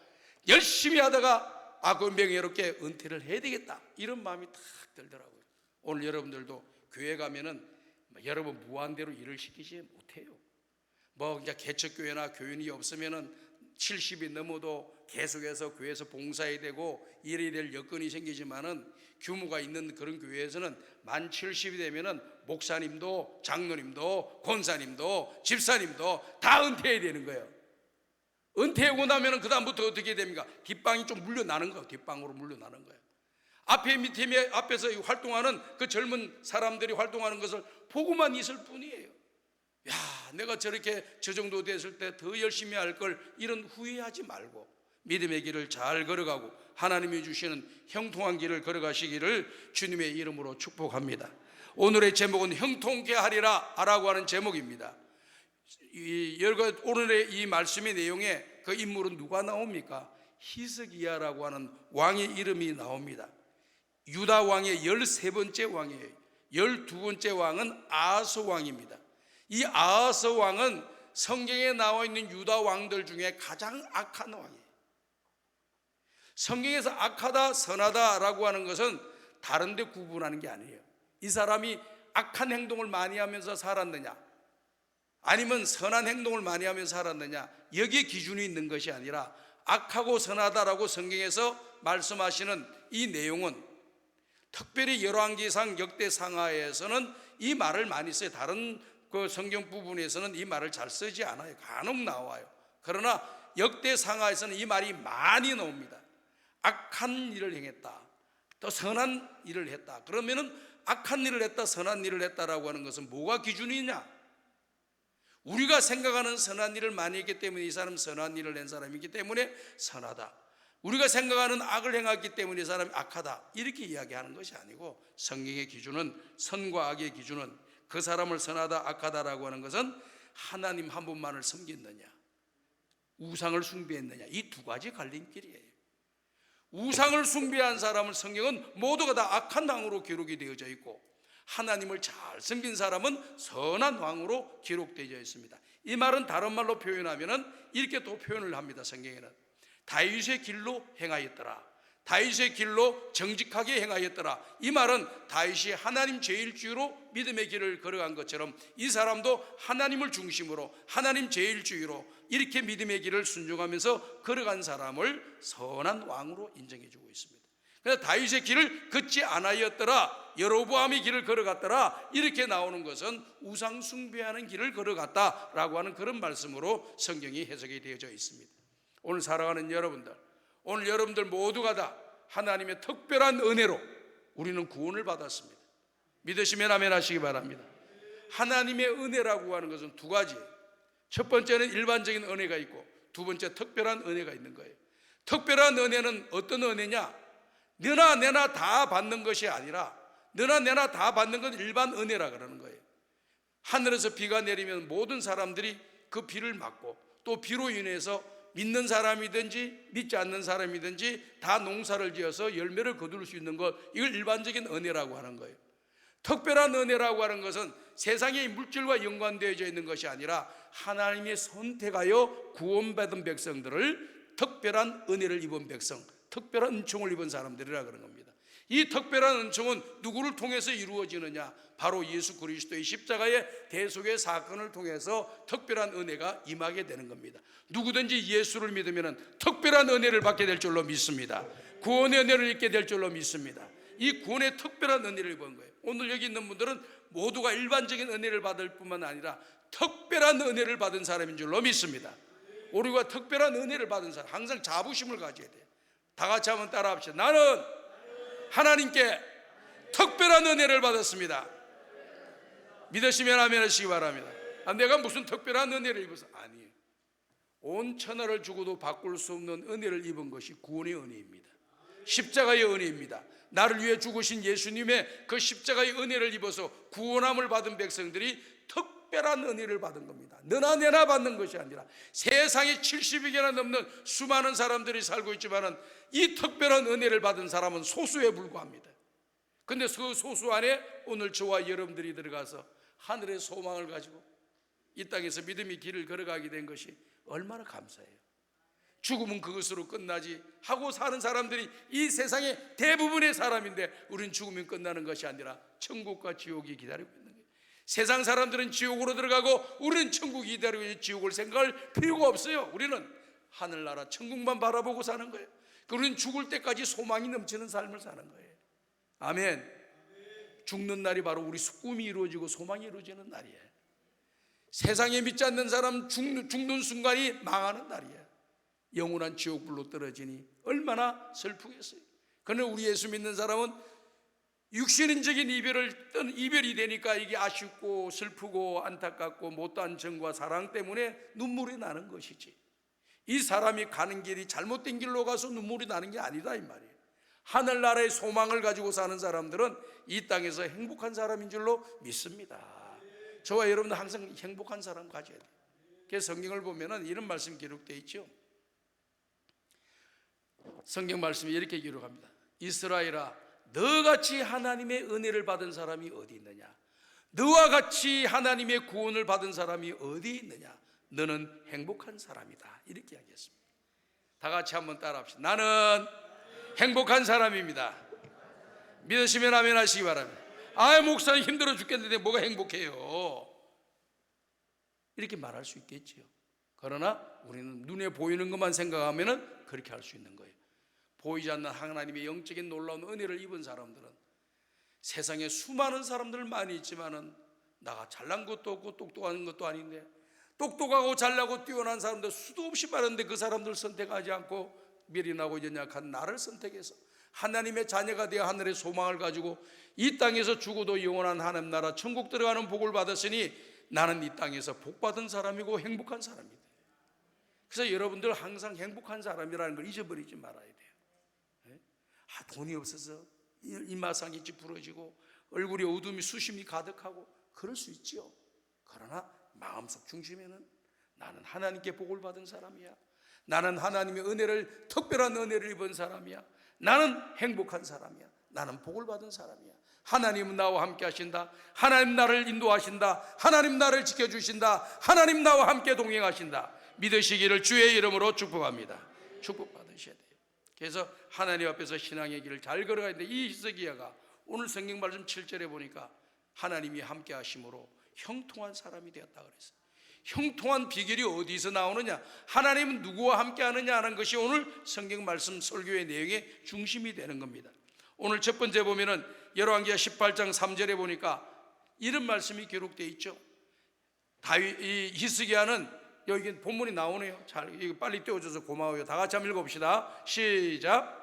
열심히 하다가 명예롭게 은퇴를 해야 되겠다, 이런 마음이 탁 들더라고요. 오늘 여러분들도 교회 가면은 여러분 무한대로 일을 시키지 못해요. 이제 개척교회나 교인이 없으면은 70이 넘어도 계속해서 교회에서 봉사해야 되고 일해야 될 여건이 생기지만은 규모가 있는 그런 교회에서는 만 70이 되면은 목사님도 장로님도 권사님도 집사님도 다 은퇴해야 되는 거예요. 은퇴하고 나면은 그 다음부터 어떻게 됩니까? 뒷방이 좀 물려나는 거예요. 뒷방으로 물려나는 거예요. 앞에서 활동하는 그 젊은 사람들이 활동하는 것을 보고만 있을 뿐이에요. 야, 내가 저렇게 저 정도 됐을 때 더 열심히 할 걸, 이런 후회하지 말고 믿음의 길을 잘 걸어가고 하나님이 주시는 형통한 길을 걸어가시기를 주님의 이름으로 축복합니다. 오늘의 제목은 형통케 하리라 라고 하는 제목입니다. 오늘의 이 말씀의 내용에 그 인물은 누가 나옵니까? 히스기야라고 하는 왕의 이름이 나옵니다. 유다 왕의 13번째 왕이에요. 12번째 왕은 아하스 왕입니다. 이 아하스 왕은 성경에 나와 있는 유다 왕들 중에 가장 악한 왕이에요. 성경에서 악하다 선하다라고 하는 것은 다른 데 구분하는 게 아니에요. 이 사람이 악한 행동을 많이 하면서 살았느냐 아니면 선한 행동을 많이 하면서 살았느냐, 여기에 기준이 있는 것이 아니라 악하고 선하다라고 성경에서 말씀하시는 이 내용은 특별히 열왕기상 역대상하에서는 이 말을 많이 써요. 다른 그 성경 부분에서는 이 말을 잘 쓰지 않아요. 간혹 나와요. 그러나 역대상하에서는 이 말이 많이 나옵니다. 악한 일을 행했다, 또 선한 일을 했다. 그러면은 악한 일을 했다, 선한 일을 했다라고 하는 것은 뭐가 기준이냐? 우리가 생각하는 선한 일을 많이 했기 때문에 이 사람은 선한 일을 낸 사람이기 때문에 선하다, 우리가 생각하는 악을 행했기 때문에 이 사람이 악하다, 이렇게 이야기하는 것이 아니고, 성경의 기준은, 선과 악의 기준은 그 사람을 선하다 악하다라고 하는 것은 하나님 한 분만을 섬겼느냐, 우상을 숭배했느냐, 이 두 가지 갈림길이에요. 우상을 숭배한 사람을 성경은 모두가 다 악한 왕으로 기록이 되어져 있고, 하나님을 잘 섬긴 사람은 선한 왕으로 기록되어 있습니다. 이 말은 다른 말로 표현하면 이렇게 또 표현을 합니다. 성경에는 다윗의 길로 행하였더라. 다윗의 길로 정직하게 행하였더라. 이 말은 다윗이 하나님 제일주의로 믿음의 길을 걸어간 것처럼 이 사람도 하나님을 중심으로 하나님 제일주의로 이렇게 믿음의 길을 순종하면서 걸어간 사람을 선한 왕으로 인정해 주고 있습니다. 그래서 다윗의 길을 걷지 않았더라, 여로보암의 길을 걸어갔더라, 이렇게 나오는 것은 우상 숭배하는 길을 걸어갔다라고 하는 그런 말씀으로 성경이 해석이 되어져 있습니다. 오늘 살아가는 여러분들, 오늘 여러분들 모두가 다 하나님의 특별한 은혜로 우리는 구원을 받았습니다. 믿으시면 아멘 하시기 바랍니다. 하나님의 은혜라고 하는 것은 두 가지. 첫 번째는 일반적인 은혜가 있고, 두 번째 특별한 은혜가 있는 거예요. 특별한 은혜는 어떤 은혜냐? 너나 내나 다 받는 것이 아니라 너나 내나 다 받는 건 일반 은혜라 그러는 거예요. 하늘에서 비가 내리면 모든 사람들이 그 비를 맞고, 또 비로 인해서 믿는 사람이든지 믿지 않는 사람이든지 다 농사를 지어서 열매를 거둘 수 있는 것, 이걸 일반적인 은혜라고 하는 거예요. 특별한 은혜라고 하는 것은 세상의 물질과 연관되어져 있는 것이 아니라 하나님의 선택하여 구원받은 백성들을, 특별한 은혜를 입은 백성, 특별한 은총을 입은 사람들이라 그런 겁니다. 이 특별한 은총은 누구를 통해서 이루어지느냐? 바로 예수 그리스도의 십자가의 대속의 사건을 통해서 특별한 은혜가 임하게 되는 겁니다. 누구든지 예수를 믿으면 특별한 은혜를 받게 될 줄로 믿습니다. 구원의 은혜를 입게 될 줄로 믿습니다. 이 구원의 특별한 은혜를 입은 거예요. 오늘 여기 있는 분들은 모두가 일반적인 은혜를 받을 뿐만 아니라 특별한 은혜를 받은 사람인 줄로 믿습니다. 우리가 특별한 은혜를 받은 사람, 항상 자부심을 가져야 돼요. 다 같이 한번 따라합시다. 나는 하나님께 특별한 은혜를 받았습니다. 믿으시면 아멘 하시기 바랍니다. 내가 무슨 특별한 은혜를 입어서, 아니에요. 온 천하를 주고도 바꿀 수 없는 은혜를 입은 것이 구원의 은혜입니다. 십자가의 은혜입니다. 나를 위해 죽으신 예수님의 그 십자가의 은혜를 입어서 구원함을 받은 백성들이 특별한 은혜를 받은 겁니다. 너나 내나 받는 것이 아니라 세상에 70여 개나 넘는 수많은 사람들이 살고 있지만 이 특별한 은혜를 받은 사람은 소수에 불과합니다. 그런데 그 소수 안에 오늘 저와 여러분들이 들어가서 하늘의 소망을 가지고 이 땅에서 믿음의 길을 걸어가게 된 것이 얼마나 감사해요. 죽음은 그것으로 끝나지 하고 사는 사람들이 이 세상의 대부분의 사람인데, 우리는 죽으면 끝나는 것이 아니라 천국과 지옥이 기다리고 있는 거예요. 세상 사람들은 지옥으로 들어가고 우리는 천국이 기다리고 있는 지옥을 생각할 필요가 없어요. 우리는 하늘나라 천국만 바라보고 사는 거예요. 우리는 죽을 때까지 소망이 넘치는 삶을 사는 거예요. 아멘. 죽는 날이 바로 우리 꿈이 이루어지고 소망이 이루어지는 날이에요. 세상에 믿지 않는 사람 죽는 순간이 망하는 날이에요. 영원한 지옥불로 떨어지니 얼마나 슬프겠어요. 그러나 우리 예수 믿는 사람은 육신적인 이별이 되니까 이게 아쉽고 슬프고 안타깝고 못다한 정과 사랑 때문에 눈물이 나는 것이지, 이 사람이 가는 길이 잘못된 길로 가서 눈물이 나는 게 아니다 이 말이에요. 하늘나라의 소망을 가지고 사는 사람들은 이 땅에서 행복한 사람인 줄로 믿습니다. 저와 여러분도 항상 행복한 사람 가져야 돼요. 그래서 성경을 보면 이런 말씀이 기록되어 있죠. 성경 말씀이 이렇게 기록합니다. 이스라엘아, 너같이 하나님의 은혜를 받은 사람이 어디 있느냐? 너와 같이 하나님의 구원을 받은 사람이 어디 있느냐? 너는 행복한 사람이다. 이렇게 이야기했습니다. 다 같이 한번 따라합시다. 나는 행복한 사람입니다. 믿으시면 아멘 하시기 바랍니다. 목사님 힘들어 죽겠는데 뭐가 행복해요? 이렇게 말할 수 있겠지요. 그러나 우리는 눈에 보이는 것만 생각하면 그렇게 할 수 있는 거예요. 보이지 않는 하나님의 영적인 놀라운 은혜를 입은 사람들은 세상에 수많은 사람들 많이 있지만은 나가 잘난 것도 없고 똑똑한 것도 아닌데, 똑똑하고 잘나고 뛰어난 사람들 수도 없이 많은데 그 사람들 선택하지 않고 미련하고 연약한 나를 선택해서 하나님의 자녀가 되어 하늘의 소망을 가지고 이 땅에서 죽어도 영원한 하나님 나라 천국 들어가는 복을 받았으니 나는 이 땅에서 복 받은 사람이고 행복한 사람이다. 그래서 여러분들 항상 행복한 사람이라는 걸 잊어버리지 말아야 돼요. 돈이 없어서 이마상이 찌푸러지고 얼굴에 어둠이 수심이 가득하고 그럴 수 있지요. 그러나 마음속 중심에는 나는 하나님께 복을 받은 사람이야. 나는 하나님의 은혜를, 특별한 은혜를 입은 사람이야. 나는 행복한 사람이야. 나는 복을 받은 사람이야. 하나님은 나와 함께 하신다. 하나님 나를 인도하신다. 하나님 나를 지켜주신다. 하나님 나와 함께 동행하신다. 믿으시기를 주의 이름으로 축복합니다. 축복받으셔야 돼요. 그래서 하나님 앞에서 신앙의 길을 잘 걸어가야 되는데, 이 히스기야가 오늘 성경 말씀 7절에 보니까 하나님이 함께 하심으로 형통한 사람이 되었다 그랬어요. 형통한 비결이 어디서 나오느냐? 하나님은 누구와 함께 하느냐 하는 것이 오늘 성경 말씀 설교의 내용의 중심이 되는 겁니다. 오늘 첫 번째 보면은 열왕기하 18장 3절에 보니까 이런 말씀이 기록되어 있죠. 이 히스기야는, 여기 본문이 나오네요. 잘, 이거 빨리 띄워줘서 고마워요. 다 같이 한번 읽어봅시다. 시작.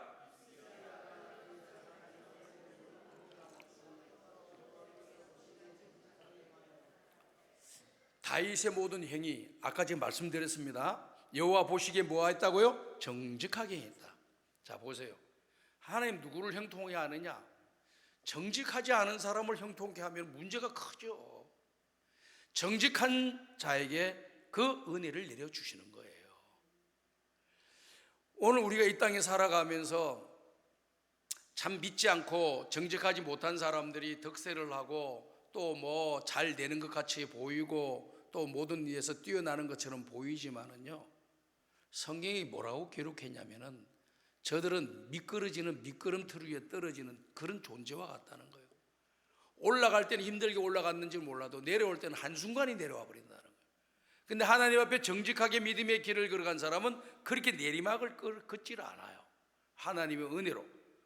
다윗의 모든 행위, 아까 지금 말씀드렸습니다. 여호와 보시기에 뭐했다고요? 정직하게 했다. 자, 보세요. 하나님 누구를 형통하게 하느냐? 정직하지 않은 사람을 형통하게 하면 문제가 크죠. 정직한 자에게 그 은혜를 내려주시는 거예요. 오늘 우리가 이 땅에 살아가면서 참 믿지 않고 정직하지 못한 사람들이 득세를 하고 또 뭐 잘 되는 것 같이 보이고 또 모든 일에서 뛰어나는 것처럼 보이지만은요, 성경이 뭐라고 기록했냐면은 저들은 미끄러지는 미끄럼틀 위에 떨어지는 그런 존재와 같다는 거예요. 올라갈 때는 힘들게 올라갔는지 몰라도 내려올 때는 한순간에 내려와 버린다는 거예요. 근데 하나님 앞에 정직하게 믿음의 길을 걸어간 사람은 그렇게 내리막을 걷질 않아요. 하나님의 은혜로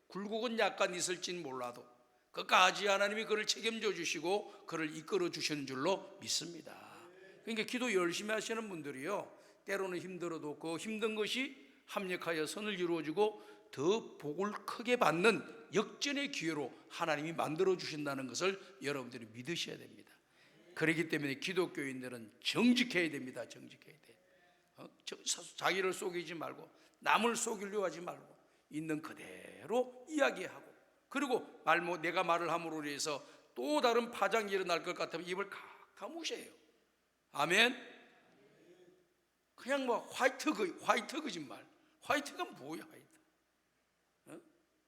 굴곡은 약간 있을진 몰라도 끝까지 하나님이 그를 책임져 주시고 그를 이끌어 주시는 줄로 믿습니다. 그러니까 기도 열심히 하시는 분들이요, 때로는 힘들어도 그 힘든 것이 합력하여 선을 이루어주고 더 복을 크게 받는 역전의 기회로 하나님이 만들어 주신다는 것을 여러분들이 믿으셔야 됩니다. 그렇기 때문에 기독교인들은 정직해야 됩니다. 정직해야 돼. 자기를 속이지 말고 남을 속이려 하지 말고 있는 그대로 이야기하고, 그리고 내가 말을 함으로 인해서 또 다른 파장이 일어날 것 같으면 입을 칵 다무셔요. 아멘. 그냥 뭐 화이트 거짓말. 화이트가 뭐야? 화이트.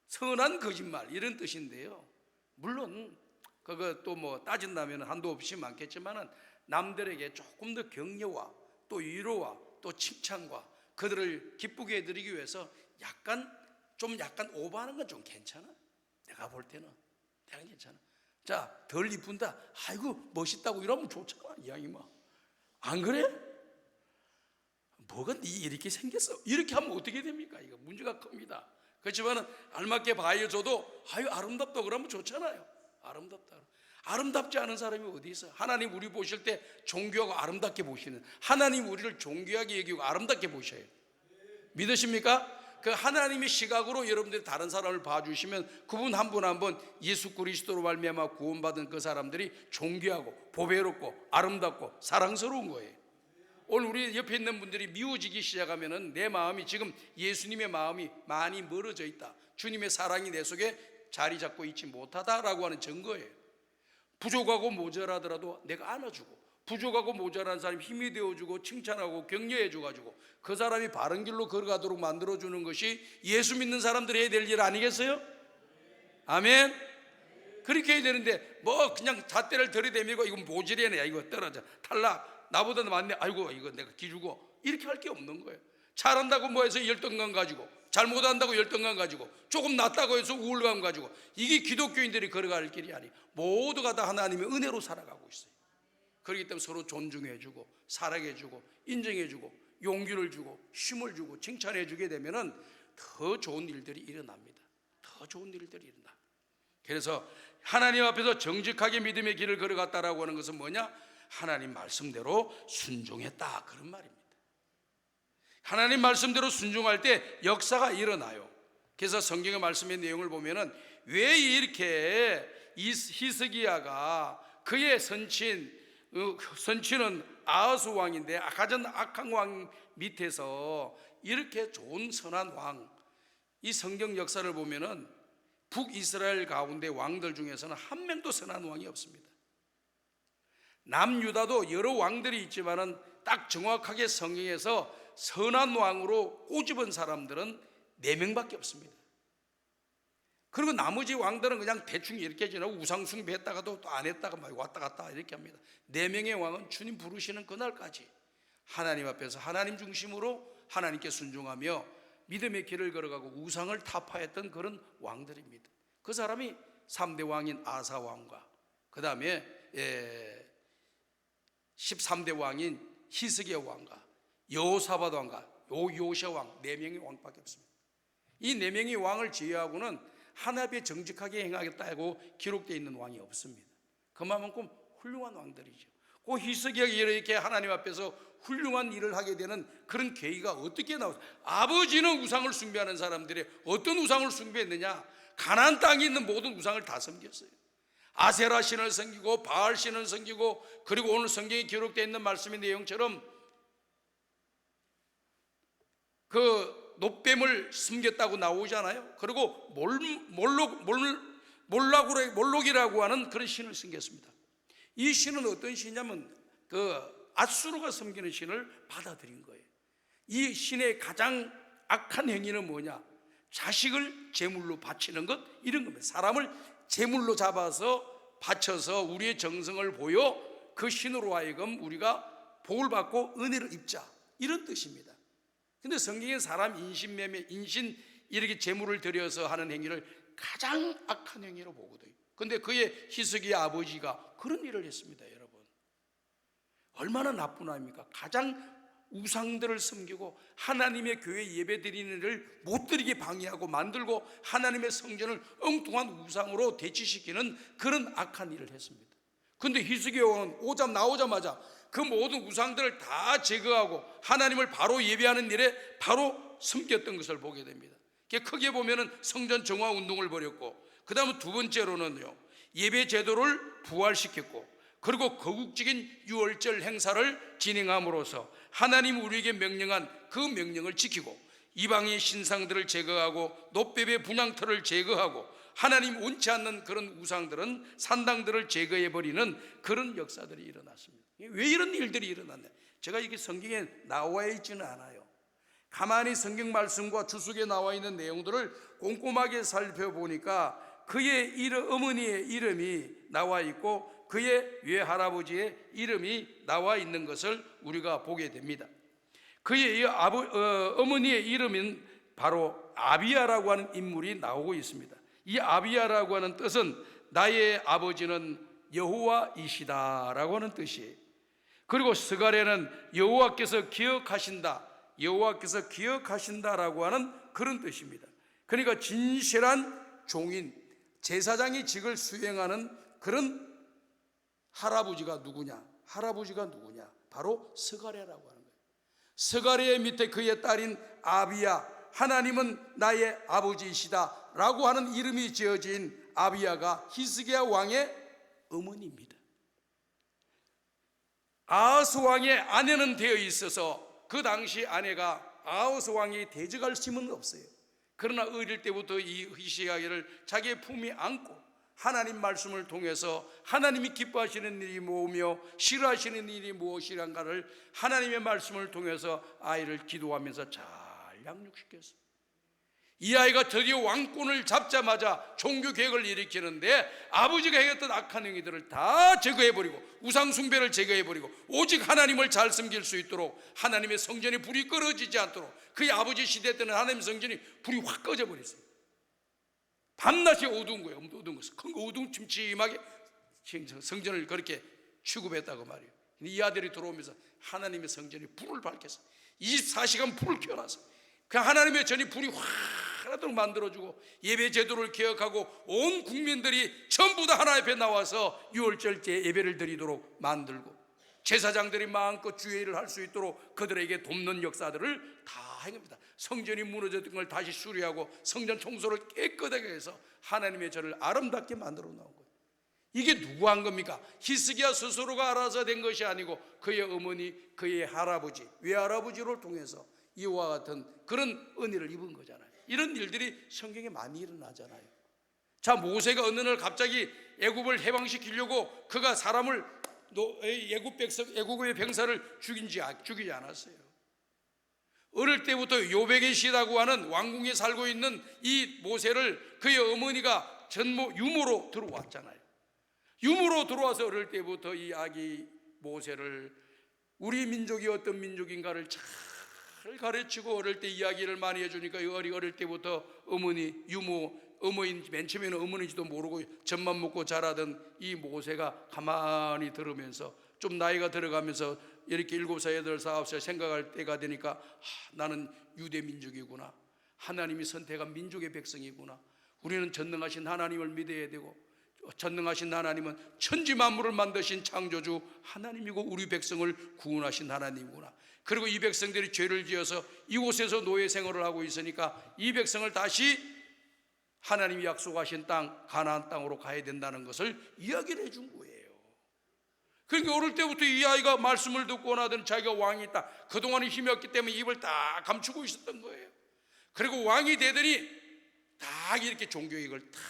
선한 거짓말 이런 뜻인데요. 물론 그거 또 뭐 따진다면 한도 없이 많겠지만은 남들에게 조금 더 격려와 또 위로와 또 칭찬과 그들을 기쁘게 해드리기 위해서 약간 오버하는 건 좀 괜찮아. 내가 볼 때는 내가 괜찮아. 자, 덜 이쁜다. 아이고 멋있다고 이러면 좋잖아. 이야기 뭐. 안 그래? 뭐가 네 이렇게 생겼어? 이렇게 하면 어떻게 됩니까? 이거 문제가 큽니다. 그렇지만은 알맞게 봐줘도 아유 아름답다 그러면 좋잖아요. 아름답지 않은 사람이 어디 있어요? 하나님 우리 보실 때 존귀하고 아름답게 보시는, 하나님 우리를 존귀하게 여기고 아름답게 보셔요. 믿으십니까? 그 하나님의 시각으로 여러분들이 다른 사람을 봐주시면 그분 한 분 한 분 예수 그리스도로 말미암아 구원받은 그 사람들이 존귀하고 보배롭고 아름답고 사랑스러운 거예요. 오늘 우리 옆에 있는 분들이 미워지기 시작하면은 내 마음이 지금 예수님의 마음이 많이 멀어져 있다, 주님의 사랑이 내 속에 자리 잡고 있지 못하다라고 하는 증거예요. 부족하고 모자라더라도 내가 안아주고, 부족하고 모자란 사람 힘이 되어주고 칭찬하고 격려해줘가지고 그 사람이 바른 길로 걸어가도록 만들어주는 것이 예수 믿는 사람들이 해야 될 일 아니겠어요? 아멘. 그렇게 해야 되는데 뭐 그냥 잣대를 들이대미고 이건 모질이네, 이거 떨어져, 탈락, 나보다 많네, 아이고 이거 내가 기주고, 이렇게 할 게 없는 거예요. 잘한다고 뭐 해서 열등감 가지고, 잘못한다고 열등감 가지고, 조금 낫다고 해서 우울감 가지고, 이게 기독교인들이 걸어갈 길이 아니에요. 모두가 다 하나님의 은혜로 살아가고 있어요. 그렇기 때문에 서로 존중해주고 사랑해주고 인정해주고 용기를 주고 힘을 주고 칭찬해주게 되면은 더 좋은 일들이 일어납니다. 더 좋은 일들이 일어나. 그래서 하나님 앞에서 정직하게 믿음의 길을 걸어갔다라고 하는 것은 뭐냐? 하나님 말씀대로 순종했다, 그런 말입니다. 하나님 말씀대로 순종할 때 역사가 일어나요. 그래서 성경의 말씀의 내용을 보면은 왜 이렇게 히스기야가 그의 선친은 아하스 왕인데 가장 악한 왕 밑에서 이렇게 좋은 선한 왕, 이 성경 역사를 보면은 북이스라엘 가운데 왕들 중에서는 한 명도 선한 왕이 없습니다. 남유다도 여러 왕들이 있지만은 딱 정확하게 성경에서 선한 왕으로 꼬집은 사람들은 4명밖에 없습니다. 그리고 나머지 왕들은 그냥 대충 이렇게 지나고 우상숭배했다가도 또 안 했다가 막 왔다 갔다 이렇게 합니다. 4명의 왕은 주님 부르시는 그날까지 하나님 앞에서 하나님 중심으로 하나님께 순종하며 믿음의 길을 걸어가고 우상을 타파했던 그런 왕들입니다. 그 사람이 3대 왕인 아사 왕과 그 다음에 13대 왕인 히스기야 왕과 여호사밧 왕과 요시야 왕 4명의 왕밖에 없습니다. 이 4명의 왕을 제외하고는 하나님의 정직하게 행하겠다고 기록되어 있는 왕이 없습니다. 그만큼 훌륭한 왕들이죠. 그 히스기야가 이렇게 하나님 앞에서 훌륭한 일을 하게 되는 그런 계기가 어떻게 나오죠? 아버지는 우상을 숭배하는 사람들이 어떤 우상을 숭배했느냐? 가나안 땅에 있는 모든 우상을 다 섬겼어요. 아세라 신을 섬기고 바알 신을 섬기고, 그리고 오늘 성경에 기록되어 있는 말씀의 내용처럼 그 놋뱀을 섬겼다고 나오잖아요. 그리고 몰록이라고 하는 그런 신을 섬겼습니다. 이 신은 어떤 신이냐면 그 앗수르가 섬기는 신을 받아들인 거예요. 이 신의 가장 악한 행위는 뭐냐? 자식을 제물로 바치는 것, 이런 겁니다. 사람을 제물로 잡아서 바쳐서 우리의 정성을 보여 그 신으로 하여금 우리가 복을 받고 은혜를 입자, 이런 뜻입니다. 근데 성경에 사람 인신매매, 인신 이렇게 제물을 들여서 하는 행위를 가장 악한 행위로 보거든요. 근데 그의 히스기야 아버지가 그런 일을 했습니다. 여러분, 얼마나 나쁜 아입니까? 가장 우상들을 섬기고 하나님의 교회 예배 드리는 일을 못 드리게 방해하고 만들고 하나님의 성전을 엉뚱한 우상으로 대치시키는 그런 악한 일을 했습니다. 근데 히스기야 왕은 나오자마자 그 모든 우상들을 다 제거하고 하나님을 바로 예배하는 일에 바로 섬겼던 것을 보게 됩니다. 크게 보면은 성전 정화 운동을 벌였고, 그 다음에 두 번째로는요, 예배 제도를 부활시켰고, 그리고 거국적인 유월절 행사를 진행함으로써 하나님 우리에게 명령한 그 명령을 지키고, 이방의 신상들을 제거하고 놋뱀의 분향터를 제거하고 하나님 원치 않는 그런 우상들은 산당들을 제거해버리는 그런 역사들이 일어났습니다. 왜 이런 일들이 일어났냐? 제가 이게 성경에 나와 있지는 않아요. 가만히 성경 말씀과 주석에 나와 있는 내용들을 꼼꼼하게 살펴보니까 그의 어머니의 이름이 나와 있고 그의 외할아버지의 이름이 나와 있는 것을 우리가 보게 됩니다. 그의 어머니의 이름은 바로 아비야라고 하는 인물이 나오고 있습니다. 이 아비야라고 하는 뜻은 나의 아버지는 여호와이시다라고 하는 뜻이에요. 그리고 스가랴는 여호와께서 기억하신다라고 하는 그런 뜻입니다. 그러니까 진실한 종인, 제사장이 직을 수행하는 그런 할아버지가 누구냐? 바로 스가랴라고 하는 거예요. 스가랴의 밑에 그의 딸인 아비야, 하나님은 나의 아버지이시다 라고 하는 이름이 지어진 아비야가 히스기야 왕의 어머니입니다. 아하스 왕의 아내는 되어 있어서 그 당시 아내가 아하스 왕이 대적할 힘은 없어요. 그러나 어릴 때부터 이 히스기야를 자기의 품에 안고 하나님 말씀을 통해서 하나님이 기뻐하시는 일이 뭐며 싫어하시는 일이 무엇이란가를 하나님의 말씀을 통해서 아이를 기도하면서 잘 양육시켰어요. 이 아이가 드디어 왕권을 잡자마자 종교 개혁을 일으키는데 아버지가 행했던 악한 행위들을 다 제거해버리고 우상 숭배를 제거해버리고 오직 하나님을 잘 섬길 수 있도록 하나님의 성전에 불이 꺼지지 않도록, 그의 아버지 시대 때는 하나님 성전이 불이 확 꺼져버렸어요. 밤낮이 어두운 거예요. 어두운 것은 큰 어둠침침하게 성전을 그렇게 취급했다고 말이에요. 이 아들이 들어오면서 하나님의 성전에 불을 밝혀서 24시간 불을 켜놔서 그 하나님의 전이 불이 확하도록 만들어주고 예배 제도를 개혁하고 온 국민들이 전부 다 하나님 앞에 나와서 유월절 때 예배를 드리도록 만들고 제사장들이 마음껏 주의를 할 수 있도록 그들에게 돕는 역사들을 다 행합니다. 성전이 무너졌던 걸 다시 수리하고 성전 청소를 깨끗하게 해서 하나님의 전을 아름답게 만들어 놓은 거예요. 이게 누구 한 겁니까? 히스기야 스스로가 알아서 된 것이 아니고 그의 어머니, 그의 할아버지, 외할아버지를 통해서 이와 같은 그런 은혜를 입은 거잖아요. 이런 일들이 성경에 많이 일어나잖아요. 자, 모세가 어느 날 갑자기 애굽을 해방시키려고 그가 사람을 애굽의 병사를 죽이지 않았어요. 어릴 때부터 요베게시라고 하는 왕궁에 살고 있는 이 모세를 그의 어머니가 유모로 들어왔잖아요. 유모로 들어와서 어릴 때부터 이 아기 모세를 우리 민족이 어떤 민족인가를 잘 잘 가르치고 어릴 때 이야기를 많이 해주니까 어릴 때부터 어머니, 유모, 어머니, 맨 처음에는 어머니인지도 모르고 젖만 먹고 자라던 이 모세가 가만히 들으면서 좀 나이가 들어가면서 이렇게 7살, 8살, 9살 생각할 때가 되니까 나는 유대 민족이구나, 하나님이 선택한 민족의 백성이구나, 우리는 전능하신 하나님을 믿어야 되고 전능하신 하나님은 천지 만물을 만드신 창조주 하나님이고 우리 백성을 구원하신 하나님이구나. 그리고 이 백성들이 죄를 지어서 이곳에서 노예 생활을 하고 있으니까 이 백성을 다시 하나님이 약속하신 땅 가나안 땅으로 가야 된다는 것을 이야기를 해준 거예요. 그러니까 어릴 때부터 이 아이가 말씀을 듣고 나더니 자기가 왕이 있다, 그동안에 힘이 없기 때문에 입을 딱 감추고 있었던 거예요. 그리고 왕이 되더니 딱 이렇게 종교익을 탁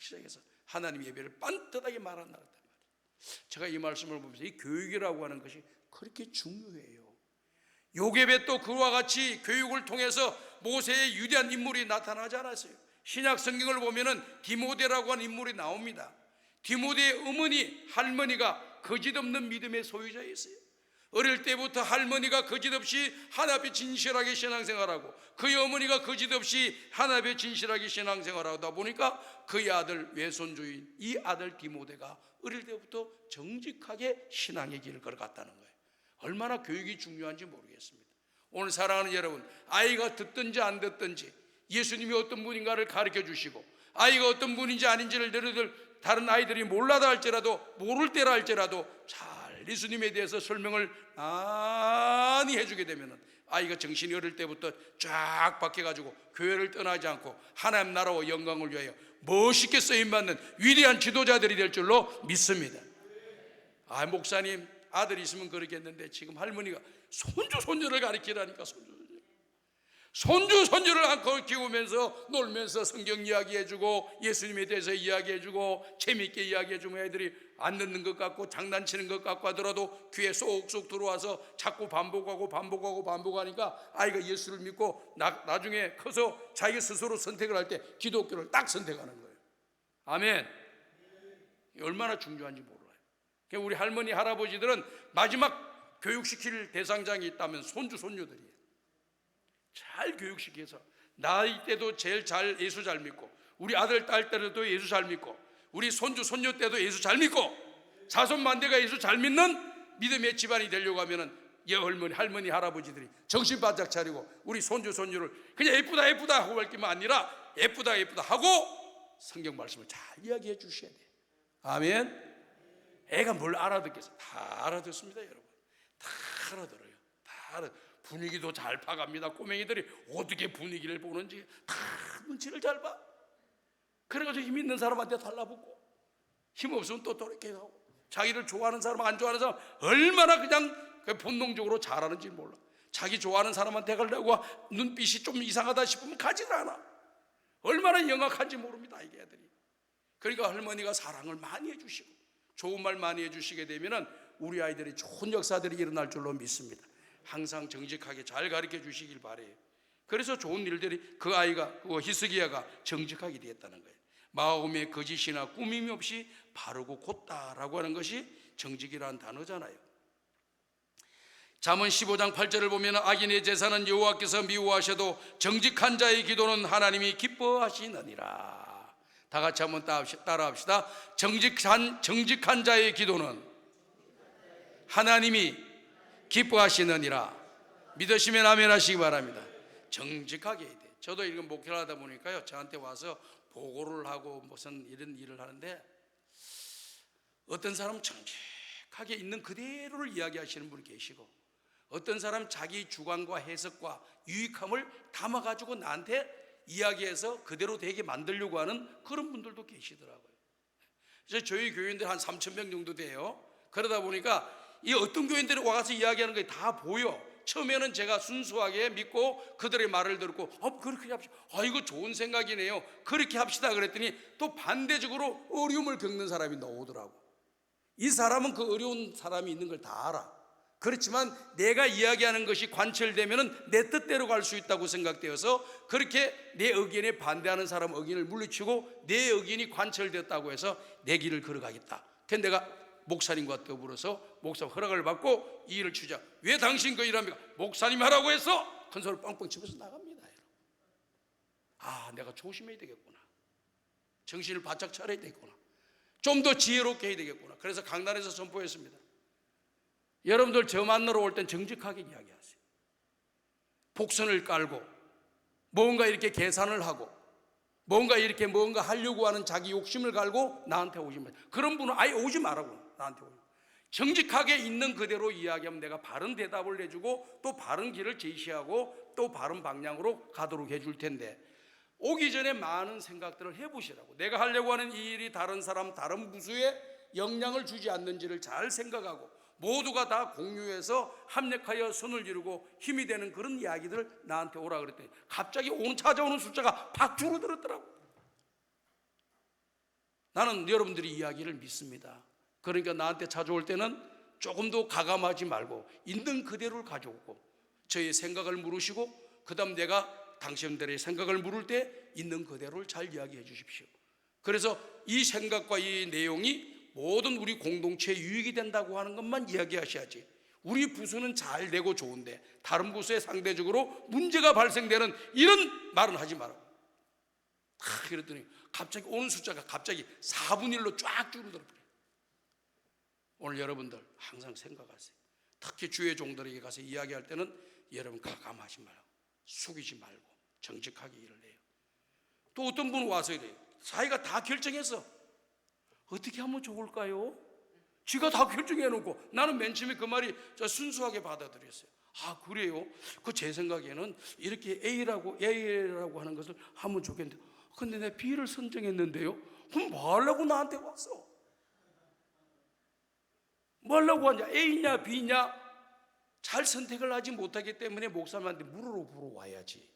시작해서 하나님 예배를 빤듯하게 말한다는 말이에요. 제가 이 말씀을 보면서 이 교육이라고 하는 것이 그렇게 중요해요. 요괴배 또 그와 같이 교육을 통해서 모세의 위대한 인물이 나타나지 않았어요. 신약 성경을 보면은 디모데라고 하는 인물이 나옵니다. 디모데의 어머니, 할머니가 거짓없는 믿음의 소유자였어요. 어릴 때부터 할머니가 거짓없이 하나님 앞에 진실하게 신앙생활하고 그의 어머니가 거짓없이 하나님 앞에 진실하게 신앙생활하다 보니까 그의 아들 외손주인 이 아들 디모데가 어릴 때부터 정직하게 신앙의 길을 걸어갔다는 거예요. 얼마나 교육이 중요한지 모르겠습니다. 오늘 사랑하는 여러분, 아이가 듣든지 안 듣든지 예수님이 어떤 분인가를 가르쳐 주시고 아이가 어떤 분인지 아닌지를 너희들 다른 아이들이 몰라다 할지라도 모를 때라 할지라도 잘 예수님에 대해서 설명을 많이 해주게 되면 아이가 정신이 어릴 때부터 쫙 바뀌어가지고 교회를 떠나지 않고 하나님 나라와 영광을 위하여 멋있게 쓰임받는 위대한 지도자들이 될 줄로 믿습니다. 목사님 아들이 있으면 그러겠는데 지금 할머니가 손주 손녀를 가르치라니까 손주 손녀를 안고 키우면서 놀면서 성경 이야기해주고 예수님에 대해서 이야기해주고 재미있게 이야기해주면 애들이 안 듣는 것 같고 장난치는 것 같고 하더라도 귀에 쏙쏙 들어와서 자꾸 반복하니까 아이가 예수를 믿고 나중에 커서 자기 스스로 선택을 할 때 기독교를 딱 선택하는 거예요. 아멘. 얼마나 중요한지 몰라요. 우리 할머니 할아버지들은 마지막 교육시킬 대상장이 있다면 손주 손녀들이에요. 잘 교육시켜서 나이 때도 제일 잘 예수 잘 믿고 우리 아들 딸 때도 예수 잘 믿고 우리 손주 손녀 때도 예수 잘 믿고 자손 만대가 예수 잘 믿는 믿음의 집안이 되려고 하면은 할머니 할아버지들이 정신 바짝 차리고 우리 손주 손녀를 그냥 예쁘다 하고 말기만 아니라 예쁘다 하고 성경 말씀을 잘 이야기해 주셔야 돼요. 아멘. 애가 뭘 알아듣겠어요? 다 알아듣습니다, 여러분. 다 알아들어요. 분위기도 잘 파갑니다. 꼬맹이들이 어떻게 분위기를 보는지 다 눈치를 잘 봐. 그래가지고 힘 있는 사람한테 달라붙고 힘 없으면 또 이렇게 하고 자기를 좋아하는 사람 안 좋아하는 사람 얼마나 그냥 본능적으로 잘하는지 몰라. 자기 좋아하는 사람한테 가려고 눈빛이 좀 이상하다 싶으면 가지를 않아. 얼마나 영악한지 모릅니다, 이 애들이. 그러니까 할머니가 사랑을 많이 해주시고 좋은 말 많이 해주시게 되면은 우리 아이들이 좋은 역사들이 일어날 줄로 믿습니다. 항상 정직하게 잘 가르쳐 주시길 바래요. 그래서 좋은 일들이 그 아이가 히스기야가 정직하게 되었다는 거예요. 마음에 거짓이나 꾸밈이 없이 바르고 곧다라고 하는 것이 정직이라는 단어잖아요. 잠언 15장 8절을 보면 악인의 제사는 여호와께서 미워하셔도 정직한 자의 기도는 하나님이 기뻐하시느니라. 다 같이 한번 따라합시다. 정직한 자의 기도는 하나님이 기뻐하시느니라. 믿으시면 아멘 하시기 바랍니다. 정직하게 해야 돼. 저도 이런 목회를 하다 보니까요, 저한테 와서 보고를 하고 무슨 이런 일을 하는데 어떤 사람은 정직하게 있는 그대로를 이야기하시는 분이 계시고 어떤 사람 자기 주관과 해석과 유익함을 담아가지고 나한테 이야기해서 그대로 되게 만들려고 하는 그런 분들도 계시더라고요. 그래서 저희 교인들 한 3,000명 정도 돼요. 그러다 보니까 이 어떤 교인들이 와서 이야기하는 게 다 보여. 처음에는 제가 순수하게 믿고 그들의 말을 듣고 그렇게 합시다. 이거 좋은 생각이네요. 그렇게 합시다 그랬더니 또 반대적으로 어려움을 겪는 사람이 나오더라고. 이 사람은 그 어려운 사람이 있는 걸 다 알아. 그렇지만 내가 이야기하는 것이 관철되면 내 뜻대로 갈 수 있다고 생각되어서 그렇게 내 의견에 반대하는 사람 의견을 물리치고 내 의견이 관철되었다고 해서 내 길을 걸어가겠다. 그래서 내가 목사님과 더불어서 목사 허락을 받고 이 일을 추자. 왜 당신 그 일합니까? 목사님 하라고 해서 큰 소리 뻥뻥 치면서 나갑니다. 아, 내가 조심해야 되겠구나. 정신을 바짝 차려야 되겠구나. 좀 더 지혜롭게 해야 되겠구나. 그래서 강단에서 선포했습니다. 여러분들 저 만나러 올 땐 정직하게 이야기하세요. 복선을 깔고 뭔가 이렇게 계산을 하고 뭔가 이렇게 뭔가 하려고 하는 자기 욕심을 갈고 나한테 오지 마세요. 그런 분은 아예 오지 말라고. 나한테 오지. 정직하게 있는 그대로 이야기하면 내가 바른 대답을 해주고 또 바른 길을 제시하고 또 바른 방향으로 가도록 해줄 텐데, 오기 전에 많은 생각들을 해보시라고. 내가 하려고 하는 이 일이 다른 사람, 다른 부수에 영향을 주지 않는지를 잘 생각하고 모두가 다 공유해서 합력하여 선을 이루고 힘이 되는 그런 이야기들을 나한테 오라 그랬더니 갑자기 찾아오는 숫자가 팍 줄어들었더라고. 나는 여러분들이 이야기를 믿습니다. 그러니까 나한테 찾아올 때는 조금 더 가감하지 말고 있는 그대로를 가져오고 저의 생각을 물으시고 그 다음 내가 당신들의 생각을 물을 때 있는 그대로를 잘 이야기해 주십시오. 그래서 이 생각과 이 내용이 모든 우리 공동체에 유익이 된다고 하는 것만 이야기하셔야지, 우리 부수는 잘 되고 좋은데 다른 부수에 상대적으로 문제가 발생되는 이런 말은 하지 마라. 그랬더니 갑자기 오는 숫자가 갑자기 4분의 1로 쫙 줄어들어버려요. 오늘 여러분들 항상 생각하세요. 특히 주의 종들에게 가서 이야기할 때는 여러분 가감하지 말고 숙이지 말고 정직하게 일을 해요. 또 어떤 분은 와서 이래요. 자기가 다 결정했어. 어떻게 하면 좋을까요? 지가 다 결정해놓고 나는 맨 처음에 그 말이 순수하게 받아들였어요. 아, 그래요? 그 제 생각에는 이렇게 A라고 하는 것을 하면 좋겠는데, 근데 내가 B를 선정했는데요? 그럼 뭐 하려고 나한테 왔어? 뭐 하려고 하냐? A냐 B냐? 잘 선택을 하지 못하기 때문에 목사님한테 물어와야지.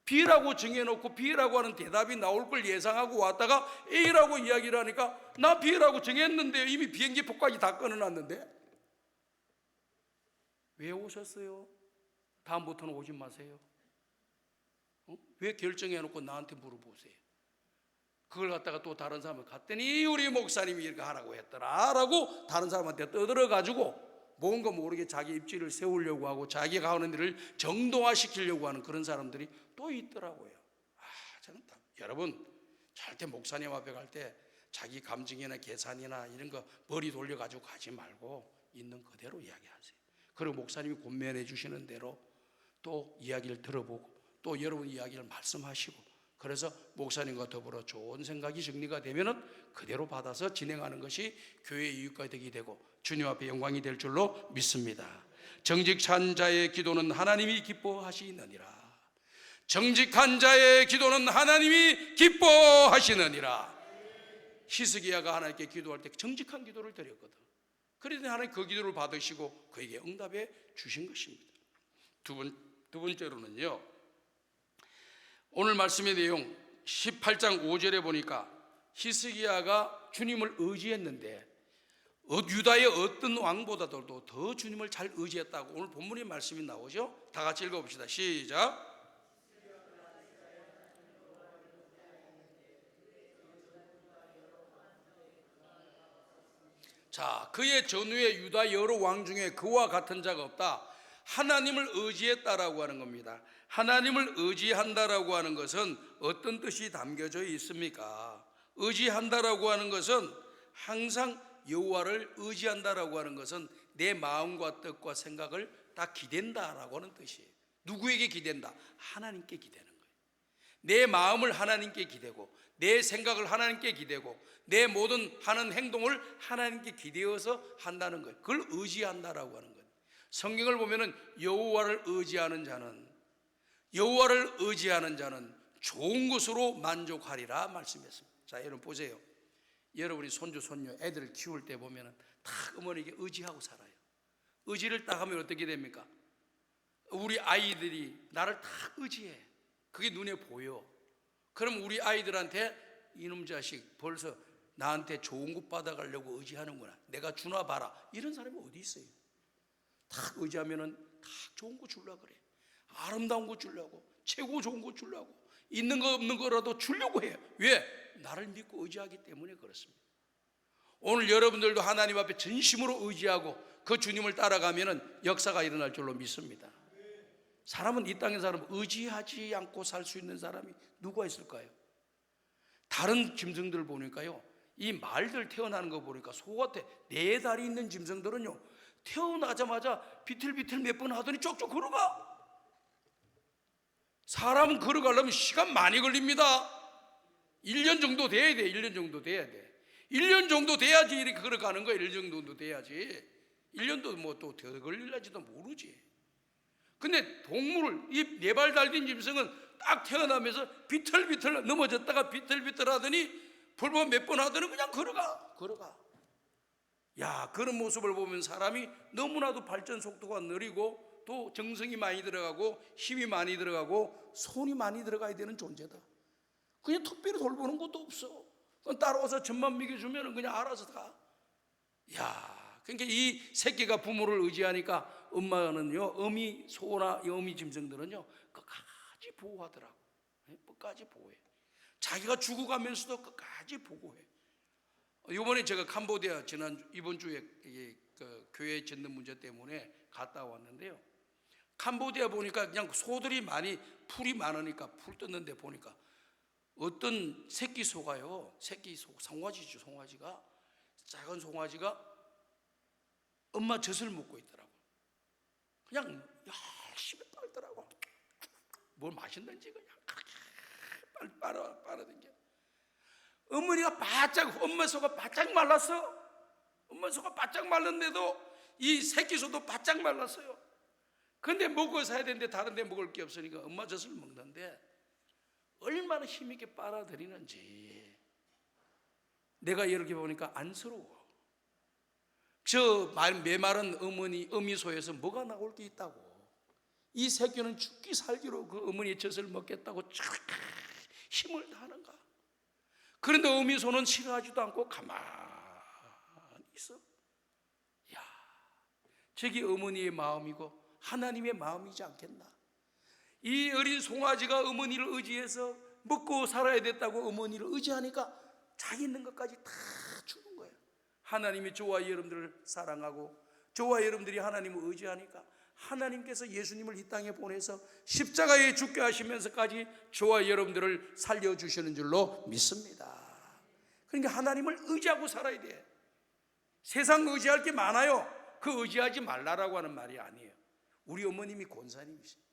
B라고 정해놓고 B라고 하는 대답이 나올 걸 예상하고 왔다가 A라고 이야기를 하니까 나 B라고 정했는데 이미 비행기 표까지 다 끊어놨는데 왜 오셨어요? 다음부터는 오지 마세요. 왜 결정해놓고 나한테 물어보세요? 그걸 갖다가 또 다른 사람을 갔더니 우리 목사님이 이렇게 하라고 했더라 라고 다른 사람한테 떠들어가지고 뭔가 모르게 자기 입지를 세우려고 하고 자기가 하는 일을 정동화시키려고 하는 그런 사람들이 또 있더라고요. 저는 여러분 절대 목사님 앞에 갈 때 자기 감정이나 계산이나 이런 거 머리 돌려가지고 가지 말고 있는 그대로 이야기하세요. 그리고 목사님이 권면해 주시는 대로 또 이야기를 들어보고 또 여러분 이야기를 말씀하시고, 그래서 목사님과 더불어 좋은 생각이 정리가 되면은 그대로 받아서 진행하는 것이 교회의 이익과 덕이 되고 주님 앞에 영광이 될 줄로 믿습니다. 정직한 자의 기도는 하나님이 기뻐하시느니라. 정직한 자의 기도는 하나님이 기뻐하시느니라. 히스기야가 하나님께 기도할 때 정직한 기도를 드렸거든. 그러더니 하나님 그 기도를 받으시고 그에게 응답해 주신 것입니다. 두 번째로는요, 오늘 말씀의 내용 18장 5절에 보니까 히스기야가 주님을 의지했는데 유다의 어떤 왕보다도 더 주님을 잘 의지했다고 오늘 본문의 말씀이 나오죠. 다 같이 읽어봅시다. 시작. 자, 그의 전후에 유다 여러 왕 중에 그와 같은 자가 없다. 하나님을 의지했다라고 하는 겁니다. 하나님을 의지한다라고 하는 것은 어떤 뜻이 담겨져 있습니까? 의지한다라고 하는 것은 항상 여호와를 의지한다라고 하는 것은 내 마음과 뜻과 생각을 다 기댄다라고 하는 뜻이에요. 누구에게 기댄다? 하나님께 기대는 거예요. 내 마음을 하나님께 기대고 내 생각을 하나님께 기대고 내 모든 하는 행동을 하나님께 기대어서 한다는 거예요. 그걸 의지한다라고 하는 거예요. 성경을 보면은 여호와를 의지하는 자는 좋은 것으로 만족하리라 말씀했습니다. 자, 여러분 보세요. 여러분이 손주 손녀 애들을 키울 때 보면은 다 어머니에게 의지하고 살아요. 의지를 딱 하면 어떻게 됩니까? 우리 아이들이 나를 다 의지해. 그게 눈에 보여. 그럼 우리 아이들한테 이놈 자식 벌써 나한테 좋은 것 받아가려고 의지하는구나, 내가 주나 봐라, 이런 사람이 어디 있어요? 다 의지하면은 다 좋은 거 주려고 그래. 아름다운 거 주려고, 최고 좋은 거 주려고, 있는 거 없는 거라도 주려고 해요. 왜? 나를 믿고 의지하기 때문에 그렇습니다. 오늘 여러분들도 하나님 앞에 진심으로 의지하고 그 주님을 따라가면은 역사가 일어날 줄로 믿습니다. 사람은 이 땅의 사람 의지하지 않고 살 수 있는 사람이 누가 있을까요? 다른 짐승들 보니까요, 이 말들 태어나는 거 보니까 소 같아. 4다리 있는 짐승들은요, 태어나자마자 비틀비틀 몇 번 하더니 쪽쪽 걸어가. 사람은 걸어가려면 시간 많이 걸립니다. 1년 정도 돼야 돼. 1년 정도 돼야 돼. 1년 정도 돼야지 이렇게 걸어가는 거야. 1년 정도 돼야지. 1년도 뭐 또 더 걸릴지도 모르지. 근데 동물을, 이 4발 달린 짐승은 딱 태어나면서 비틀비틀 넘어졌다가 비틀비틀 하더니 불법 몇 번 하더니 그냥 걸어가. 야, 그런 모습을 보면 사람이 너무나도 발전 속도가 느리고 또 정성이 많이 들어가고 힘이 많이 들어가고 손이 많이 들어가야 되는 존재다. 그냥 특별히 돌보는 것도 없어. 그건 따라와서 젖만 먹여주면 그냥 알아서 가. 야, 그러니까 이 새끼가 부모를 의지하니까 엄마는요, 어미 소나 어미 짐승들은요 끝까지 보호하더라고. 끝까지 보호해. 자기가 죽어가면서도 끝까지 보호해. 이번에 제가 캄보디아 이번 주에 그 교회 짓는 문제 때문에 갔다 왔는데요, 캄보디아 보니까 그냥 소들이 많이, 풀이 많으니까 풀 뜯는데 보니까 어떤 새끼 소가요, 새끼 소, 송아지죠, 송아지가, 작은 송아지가 엄마 젖을 먹고 있더라고. 그냥 열심히 빨더라고. 뭘 마신다는지 그냥 빨아당겨. 어머니가 바짝, 엄마 소가 바짝 말랐어. 엄마 소가 바짝 말랐는데도 이 새끼 소도 바짝 말랐어요. 근데 먹고 사야 되는데 다른 데 먹을 게 없으니까 엄마 젖을 먹는데 얼마나 힘있게 빨아들이는지 내가 이렇게 보니까 안쓰러워. 저 메마른 어미소에서 뭐가 나올 게 있다고. 이 새끼는 죽기 살기로 그 어머니의 젖을 먹겠다고 힘을 다하는가. 그런데 어미소는 싫어하지도 않고 가만히 있어. 야, 저게 어머니의 마음이고 하나님의 마음이지 않겠나. 이 어린 송아지가 어머니를 의지해서 먹고 살아야 됐다고 어머니를 의지하니까 자기 있는 것까지 다 주는 거예요. 하나님이 저와 여러분들을 사랑하고 저와 여러분들이 하나님을 의지하니까 하나님께서 예수님을 이 땅에 보내서 십자가에 죽게 하시면서까지 저와 여러분들을 살려주시는 줄로 믿습니다. 그러니까 하나님을 의지하고 살아야 돼. 세상 의지할 게 많아요. 그 의지하지 말라라고 하는 말이 아니에요. 우리 어머님이 권사님이시죠.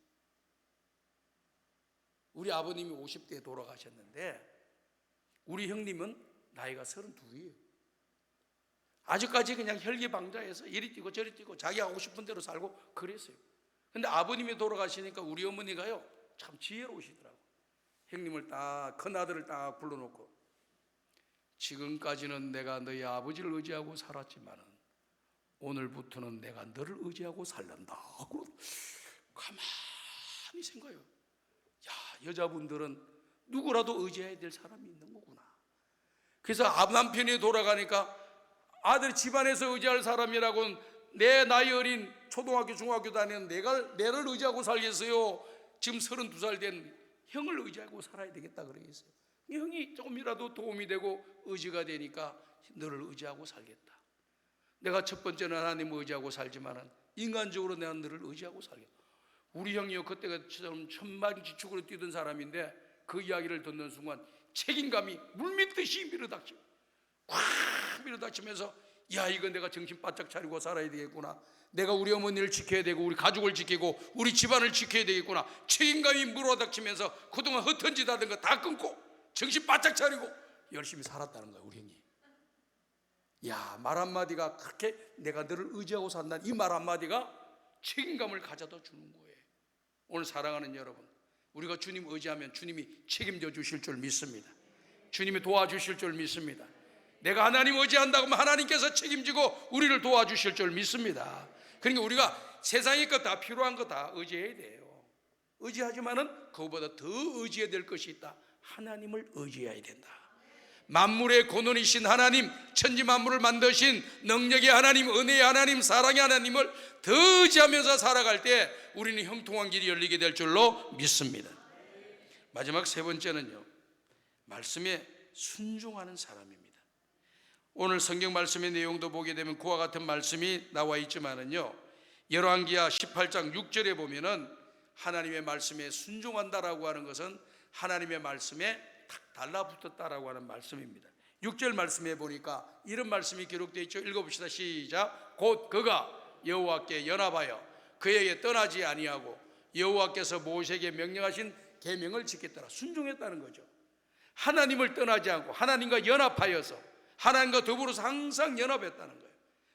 우리 아버님이 50대에 돌아가셨는데 우리 형님은 나이가 32이에요. 아직까지 그냥 혈기방자해서 이리 뛰고 저리 뛰고 자기 하고 싶은 대로 살고 그랬어요. 근데 아버님이 돌아가시니까 우리 어머니가요 참 지혜로우시더라고. 형님을 딱, 큰아들을 딱 불러놓고, 지금까지는 내가 너희 아버지를 의지하고 살았지만 오늘부터는 내가 너를 의지하고 살란다 하고 가만히 생각해요. 야, 여자분들은 누구라도 의지해야 될 사람이 있는 거구나. 그래서 남편이 돌아가니까 아들 집안에서 의지할 사람이라고는 내 나이 어린 초등학교 중학교 다니는 내를 의지하고 살겠어요. 지금 32살 된 형을 의지하고 살아야 되겠다 그러겠어요. 형이 조금이라도 도움이 되고 의지가 되니까 너를 의지하고 살겠다. 내가 첫 번째는 하나님을 의지하고 살지만은 인간적으로 내가 너를 의지하고 살겠다. 우리 형이요, 그때가 천만지축으로 뛰던 사람인데 그 이야기를 듣는 순간 책임감이 물밀듯이 밀어닥치고 꽉 밀어닥치면서, 야, 이건 내가 정신 바짝 차리고 살아야 되겠구나. 내가 우리 어머니를 지켜야 되고 우리 가족을 지키고 우리 집안을 지켜야 되겠구나. 책임감이 물어닥치면서 그동안 흩은 짓 하던 거 다 끊고 정신 바짝 차리고 열심히 살았다는 거야, 우리 형이. 야, 말 한마디가 그렇게 내가 너를 의지하고 산다는 이 말 한마디가 책임감을 가져다 주는 거예요. 오늘 사랑하는 여러분, 우리가 주님 의지하면 주님이 책임져 주실 줄 믿습니다. 주님이 도와주실 줄 믿습니다. 내가 하나님 의지한다고 하면 하나님께서 책임지고 우리를 도와주실 줄 믿습니다. 그러니까 우리가 세상의 것 다, 필요한 거 다 의지해야 돼요. 의지하지만은 그거보다 더 의지해야 될 것이 있다. 하나님을 의지해야 된다. 만물의 근원이신 하나님, 천지 만물을 만드신 능력의 하나님, 은혜의 하나님, 사랑의 하나님을 더 의지하면서 살아갈 때 우리는 형통한 길이 열리게 될 줄로 믿습니다. 마지막 세 번째는요, 말씀에 순종하는 사람입니다. 오늘 성경 말씀의 내용도 보게 되면 그와 같은 말씀이 나와 있지만은요, 열왕기하 18장 6절에 보면은 하나님의 말씀에 순종한다라고 하는 것은 하나님의 말씀에 탁 달라붙었다라고 하는 말씀입니다. 6절 말씀에 보니까 이런 말씀이 기록되어 있죠. 읽어봅시다. 시작. 곧 그가 여호와께 연합하여 그에게 떠나지 아니하고 여호와께서 모세에게 명령하신 계명을 지켰더라. 순종했다는 거죠. 하나님을 떠나지 않고 하나님과 연합하여서 하나님과 더불어서 항상 연합했다는 거예요.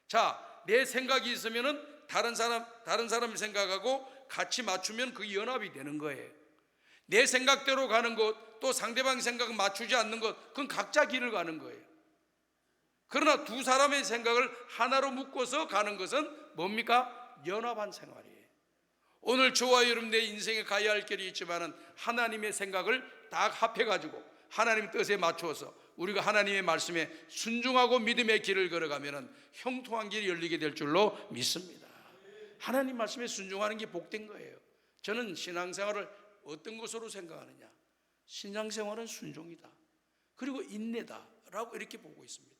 자, 내 생각이 있으면은 다른 사람 생각하고 같이 맞추면 그 연합이 되는 거예요. 내 생각대로 가는 것, 또 상대방 생각을 맞추지 않는 것, 그건 각자 길을 가는 거예요. 그러나 두 사람의 생각을 하나로 묶어서 가는 것은 뭡니까? 연합한 생활이에요. 오늘 저와 여러분 내 인생에 가야 할 길이 있지만은 하나님의 생각을 다 합해가지고 하나님 뜻에 맞추어서 우리가 하나님의 말씀에 순종하고 믿음의 길을 걸어가면은 형통한 길이 열리게 될 줄로 믿습니다. 하나님 말씀에 순종하는 게 복된 거예요. 저는 신앙생활을 어떤 것으로 생각하느냐? 신앙생활은 순종이다. 그리고 인내다라고 이렇게 보고 있습니다.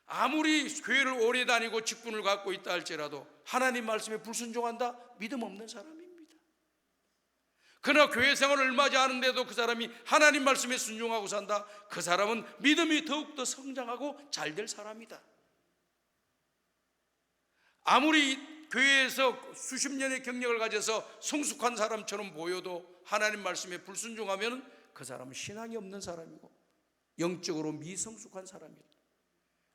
아무리 교회를 오래 다니고 직분을 갖고 있다 할지라도 하나님 말씀에 불순종한다? 믿음 없는 사람입니다. 그러나 교회 생활을 얼마지 않은데도 그 사람이 하나님 말씀에 순종하고 산다? 그 사람은 믿음이 더욱더 성장하고 잘 될 사람이다. 아무리 교회에서 수십 년의 경력을 가져서 성숙한 사람처럼 보여도 하나님 말씀에 불순종하면 그 사람은 신앙이 없는 사람이고 영적으로 미성숙한 사람이다.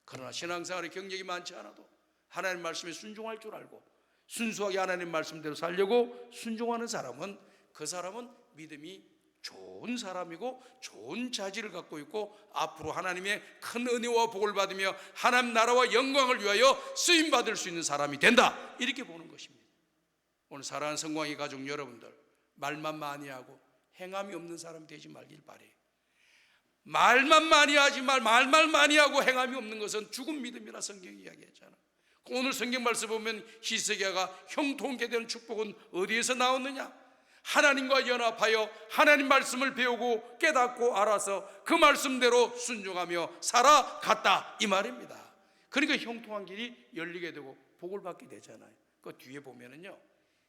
그러나 신앙생활의 경력이 많지 않아도 하나님 말씀에 순종할 줄 알고 순수하게 하나님 말씀대로 살려고 순종하는 사람은 그 사람은 믿음이 좋은 사람이고 좋은 자질을 갖고 있고 앞으로 하나님의 큰 은혜와 복을 받으며 하나님 나라와 영광을 위하여 쓰임받을 수 있는 사람이 된다, 이렇게 보는 것입니다. 오늘 사랑하는 성광이 가족 여러분들, 말만 많이 하고 행함이 없는 사람 되지 말길 바래요. 말만 많이 하지 말만 많이 하고 행함이 없는 것은 죽은 믿음이라 성경이 이야기했잖아. 오늘 성경 말씀 보면 히스기야가 형통케 되는 축복은 어디에서 나왔느냐? 하나님과 연합하여 하나님 말씀을 배우고 깨닫고 알아서 그 말씀대로 순종하며 살아갔다, 이 말입니다. 그러니까 형통한 길이 열리게 되고 복을 받게 되잖아요. 그 뒤에 보면은요,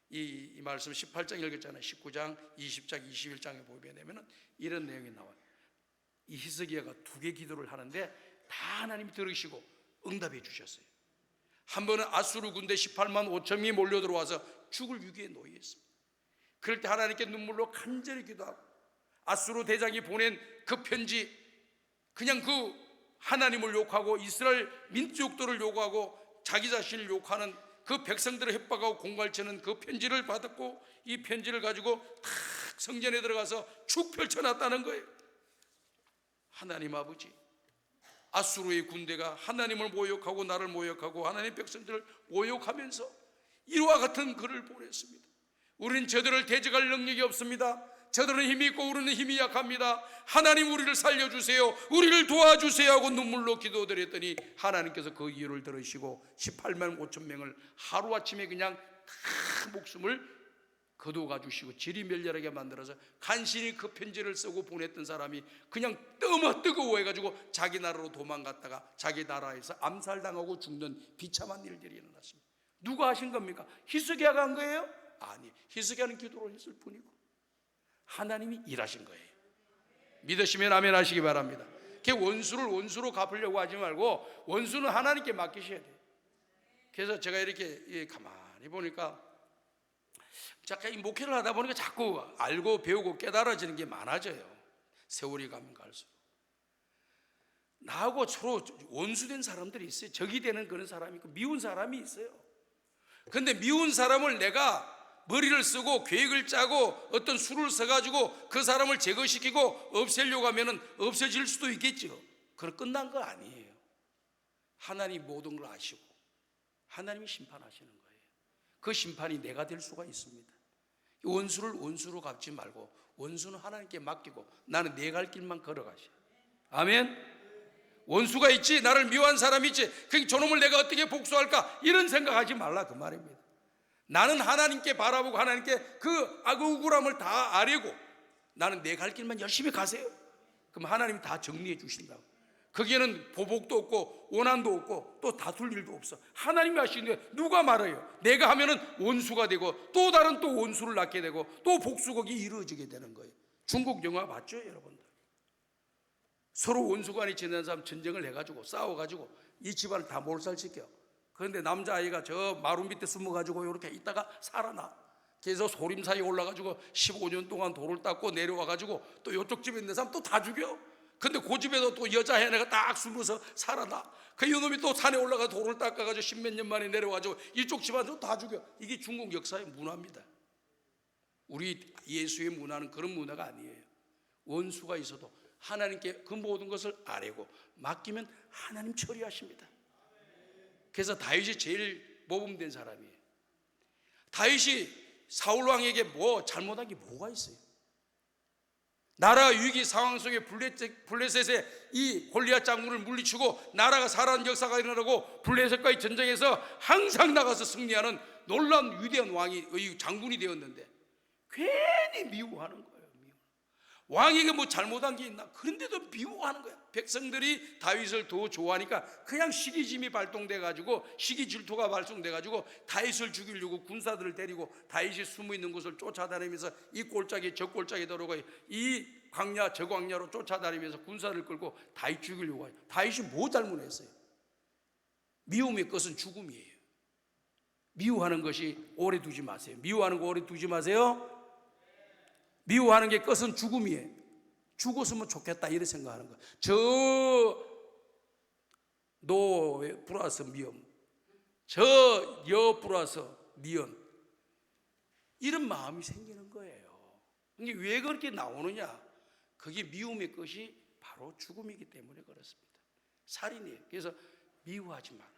이 말씀 18장 읽었잖아요. 19장, 20장, 21장에 보게 되면은 이런 내용이 나와요. 이 히스기야가 두 개 기도를 하는데 다 하나님이 들으시고 응답해 주셨어요. 한 번은 아수르 군대 18만 5천이 몰려 들어와서 죽을 위기에 놓여 있습니다. 그럴 때 하나님께 눈물로 간절히 기도하고 아수르 대장이 보낸 그 편지, 그냥 그 하나님을 욕하고 이스라엘 민족들을 욕하고 자기 자신을 욕하는 그 백성들을 협박하고 공갈치는 그 편지를 받았고 이 편지를 가지고 탁 성전에 들어가서 축 펼쳐놨다는 거예요. 하나님 아버지, 아수르의 군대가 하나님을 모욕하고 나를 모욕하고 하나님의 백성들을 모욕하면서 이와 같은 글을 보냈습니다. 우리는 저들을 대적할 능력이 없습니다. 저들은 힘이 있고 우리는 힘이 약합니다. 하나님 우리를 살려주세요, 우리를 도와주세요 하고 눈물로 기도드렸더니 하나님께서 그 이유를 들으시고 18만 5천 명을 하루아침에 그냥 다 목숨을 거두어 주시고 지리멸렬하게 만들어서 간신히 그 편지를 쓰고 보냈던 사람이 그냥 뜨거워해가지고 자기 나라로 도망갔다가 자기 나라에서 암살당하고 죽는 비참한 일들이 일어났습니다. 누가 하신 겁니까? 히스기야가 한 거예요? 아니, 히스기야는 기도를 했을 뿐이고 하나님이 일하신 거예요. 믿으시면 아멘 하시기 바랍니다. 원수를 원수로 갚으려고 하지 말고 원수는 하나님께 맡기셔야 돼요. 그래서 제가 이렇게 가만히 보니까 이 목회를 하다 보니까 자꾸 알고 배우고 깨달아지는 게 많아져요. 세월이 가면 갈수록. 나하고 서로 원수된 사람들이 있어요. 적이 되는 그런 사람이 있고 미운 사람이 있어요. 그런데 미운 사람을 내가 머리를 쓰고 계획을 짜고 어떤 수를 써가지고 그 사람을 제거시키고 없애려고 하면 없어질 수도 있겠죠. 그건 끝난 거 아니에요. 하나님 모든 걸 아시고 하나님이 심판하시는 거예요. 그 심판이 내가 될 수가 있습니다. 원수를 원수로 갚지 말고 원수는 하나님께 맡기고 나는 내 갈 길만 걸어가시. 아멘. 원수가 있지, 나를 미워한 사람이 있지, 그 저놈을 내가 어떻게 복수할까, 이런 생각하지 말라, 그 말입니다. 나는 하나님께 바라보고 하나님께 그 억울함을 다 아뢰고 나는 내 갈 길만 열심히 가세요. 그럼 하나님이 다 정리해 주신다고. 거기에는 보복도 없고 원한도 없고 또 다툴 일도 없어. 하나님이 하시는데 누가 말아요? 내가 하면은 원수가 되고 또 다른 또 원수를 낳게 되고 또 복수극이 이루어지게 되는 거예요. 중국 영화 봤죠, 여러분들? 서로 원수간에 지내는 사람 전쟁을 해가지고 싸워가지고 이 집안을 다 몰살시켜. 그런데 남자아이가 저 마루 밑에 숨어가지고 이렇게 있다가 살아나. 그래서 소림 사이에 올라가지고 15년 동안 돌을 닦고 내려와가지고 또 이쪽 집에 있는 사람 또 다 죽여. 근데 그 집에도 또 여자 해내가 딱 숨어서 살아나. 그 이놈이 또 산에 올라가 돌을 닦아가지고 10몇 년 만에 내려와가지고 이쪽 집안도 다 죽여. 이게 중국 역사의 문화입니다. 우리 예수의 문화는 그런 문화가 아니에요. 원수가 있어도 하나님께 그 모든 것을 아뢰고 맡기면 하나님 처리하십니다. 그래서 다윗이 제일 모범된 사람이에요. 다윗이 사울 왕에게 뭐 잘못한 게 뭐가 있어요? 나라 위기 상황 속에 블레셋의 이 골리앗 장군을 물리치고 나라가 살아난 역사가 일어나고 블레셋과의 전쟁에서 항상 나가서 승리하는 놀라운 위대한 왕이 장군이 되었는데 괜히 미워하는 거예요. 왕에게 뭐 잘못한 게 있나? 그런데도 미워하는 거야. 백성들이 다윗을 더 좋아하니까 그냥 시기심이 발동돼가지고 시기 질투가 발동돼가지고 다윗을 죽이려고 군사들을 데리고 다윗이 숨어 있는 곳을 쫓아다니면서 이 골짜기 저 골짜기 들어오고 이 광야 저 광야로 쫓아다니면서 군사를 끌고 다윗 죽이려고 해요. 다윗이 뭐 잘못했어요? 미움의 것은 죽음이에요. 미워하는 것이 오래 두지 마세요. 미워하는 거 오래 두지 마세요. 미워하는 게 끝은 죽음이에요. 죽었으면 좋겠다 이렇게 생각하는 거예요. 너 플러스 미움, 저 여 플러스 니은, 이런 마음이 생기는 거예요. 이게 왜 그렇게 나오느냐? 그게 미움의 것이 바로 죽음이기 때문에 그렇습니다. 살인이에요. 그래서 미워하지 마라.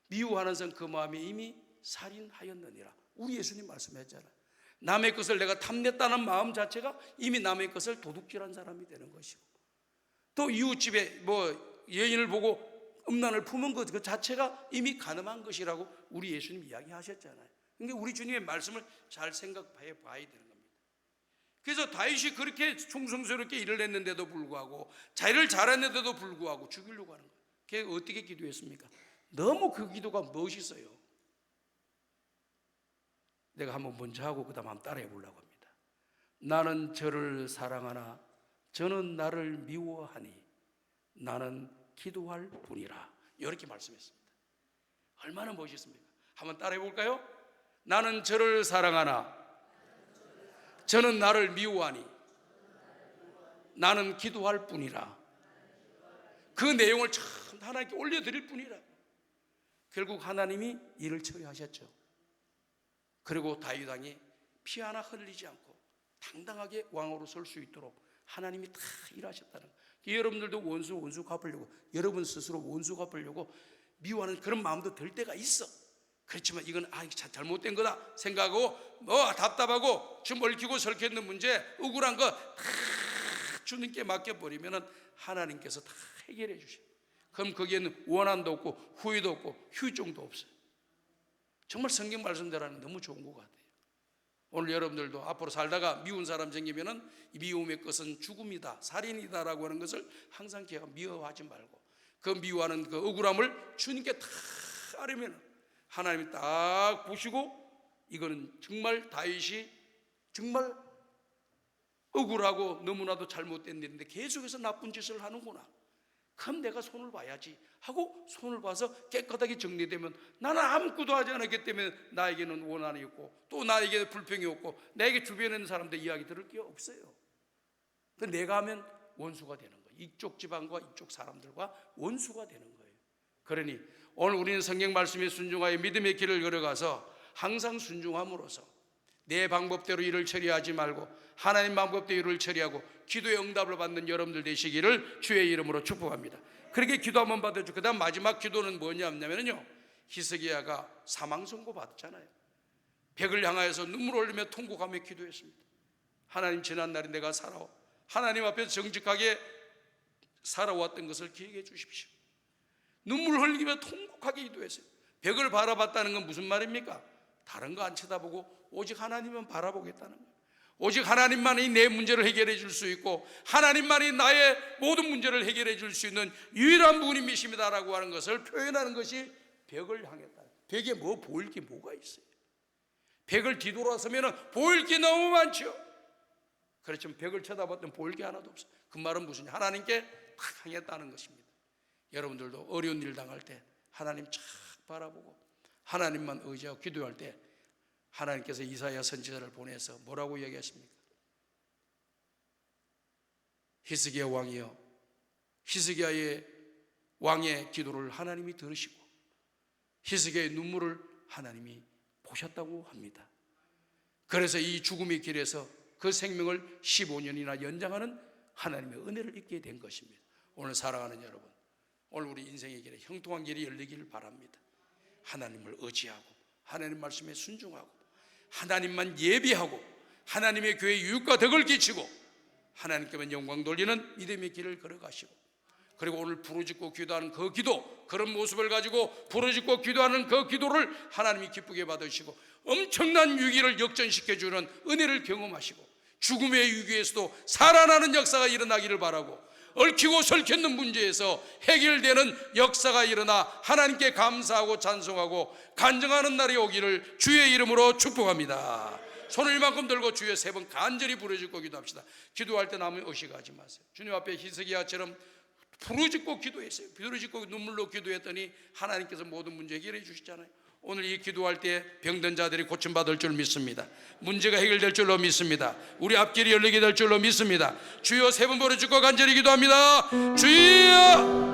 미워하는 선 그 마음이 이미 살인하였느니라. 우리 예수님 말씀했잖아요. 남의 것을 내가 탐냈다는 마음 자체가 이미 남의 것을 도둑질한 사람이 되는 것이고, 또 이웃집에 뭐 여인을 보고 음란을 품은 것 그 자체가 이미 간음한 것이라고 우리 예수님 이야기하셨잖아요. 그러니까 우리 주님의 말씀을 잘 생각해 봐야 되는 겁니다. 그래서 다윗이 그렇게 충성스럽게 일을 했는데도 불구하고, 자기를 잘했는데도 불구하고 죽이려고 하는 거예요. 그게 어떻게 기도했습니까? 너무 그 기도가 멋있어요. 내가 한번 먼저 하고 그 다음 한번 따라해 보려고 합니다. 나는 저를 사랑하나 저는 나를 미워하니 나는 기도할 뿐이라. 이렇게 말씀했습니다. 얼마나 멋있습니까? 한번 따라해 볼까요? 나는 저를 사랑하나 저는 나를 미워하니 나는 기도할 뿐이라. 그 내용을 참 하나님께 올려드릴 뿐이라. 결국 하나님이 일을 처리하셨죠. 그리고 다윗 왕이 피 하나 흘리지 않고 당당하게 왕으로 설 수 있도록 하나님이 다 일하셨다는 거예요. 여러분들도 원수 갚으려고, 여러분 스스로 원수 갚으려고 미워하는 그런 마음도 들 때가 있어. 그렇지만 이건 잘못된 거다 생각하고 뭐 답답하고 좀 얽히고 설켰는 문제, 억울한 거 다 주님께 맡겨버리면 하나님께서 다 해결해 주셔요. 그럼 거기에는 원한도 없고 후회도 없고 휴정도 없어요. 정말 성경 말씀대로는 너무 좋은 것 같아요. 오늘 여러분들도 앞으로 살다가 미운 사람 생기면은 이 미움의 것은 죽음이다, 살인이다라고 하는 것을 항상 기억하고 미워하지 말고 그 미워하는 그 억울함을 주님께 다 아뢰면 하나님이 딱 보시고 이거는 정말 다윗이 정말 억울하고 너무나도 잘못된 일인데 계속해서 나쁜 짓을 하는구나. 그럼 내가 손을 봐야지 하고 손을 봐서 깨끗하게 정리되면 나는 아무것도 하지 않았기 때문에 나에게는 원한이 없고 또 나에게 불평이 없고 나에게 주변에 있는 사람들 이야기 들을 게 없어요. 내가 하면 원수가 되는 거예요. 이쪽 지방과 이쪽 사람들과 원수가 되는 거예요. 그러니 오늘 우리는 성경 말씀에 순종하여 믿음의 길을 걸어가서 항상 순종함으로써 내 방법대로 일을 처리하지 말고 하나님 방법대로 일을 처리하고 기도의 응답을 받는 여러분들 되시기를 주의 이름으로 축복합니다. 그렇게 기도 한번 받아주고 그 다음 마지막 기도는 뭐냐면요, 히스기야가 사망 선고 받았잖아요. 벽을 향하여서 눈물 흘리며 통곡하며 기도했습니다. 하나님, 지난날에 내가 하나님 앞에서 정직하게 살아왔던 것을 기억해 주십시오. 눈물 흘리며 통곡하게 기도했어요. 벽을 바라봤다는 건 무슨 말입니까? 다른 거 안 쳐다보고 오직 하나님만 바라보겠다는 거예요. 오직 하나님만이 내 문제를 해결해 줄 수 있고 하나님만이 나의 모든 문제를 해결해 줄 수 있는 유일한 분이십니다라고 하는 것을 표현하는 것이 벽을 향했다. 벽에 뭐 보일 게 뭐가 있어요? 벽을 뒤돌아서면 보일 게 너무 많죠. 그렇지만 벽을 쳐다봤더니 보일 게 하나도 없어요. 그 말은 무슨 하나님께 탁 향했다는 것입니다. 여러분들도 어려운 일 당할 때 하나님 착 바라보고 하나님만 의지하고 기도할 때 하나님께서 이사야 선지자를 보내서 뭐라고 얘기했습니까? 히스기야 왕이여, 히스기야의 왕의 기도를 하나님이 들으시고 히스기야의 눈물을 하나님이 보셨다고 합니다. 그래서 이 죽음의 길에서 그 생명을 15년이나 연장하는 하나님의 은혜를 입게 된 것입니다. 오늘 사랑하는 여러분, 오늘 우리 인생의 길에 형통한 길이 열리기를 바랍니다. 하나님을 의지하고 하나님 말씀에 순종하고 하나님만 예비하고 하나님의 교회에 유익과 덕을 끼치고 하나님께만 영광 돌리는 믿음의 길을 걸어가시고, 그리고 오늘 부르짖고 기도하는 그 기도, 그런 모습을 가지고 부르짖고 기도하는 그 기도를 하나님이 기쁘게 받으시고 엄청난 위기를 역전시켜주는 은혜를 경험하시고 죽음의 위기에서도 살아나는 역사가 일어나기를 바라고, 얽히고 설켰는 문제에서 해결되는 역사가 일어나 하나님께 감사하고 찬송하고 간증하는 날이 오기를 주의 이름으로 축복합니다. 손을 이만큼 들고 주여 3번 간절히 부르짖고 기도합시다. 기도할 때 남의 의식하지 마세요. 주님 앞에 히스기야처럼 부르짖고 기도했어요. 부르짖고 눈물로 기도했더니 하나님께서 모든 문제 해결해 주시잖아요. 오늘 이 기도할 때 병든 자들이 고침받을 줄 믿습니다. 문제가 해결될 줄로 믿습니다. 우리 앞길이 열리게 될 줄로 믿습니다. 주여 3번 부르짖고 간절히 기도합니다. 주여!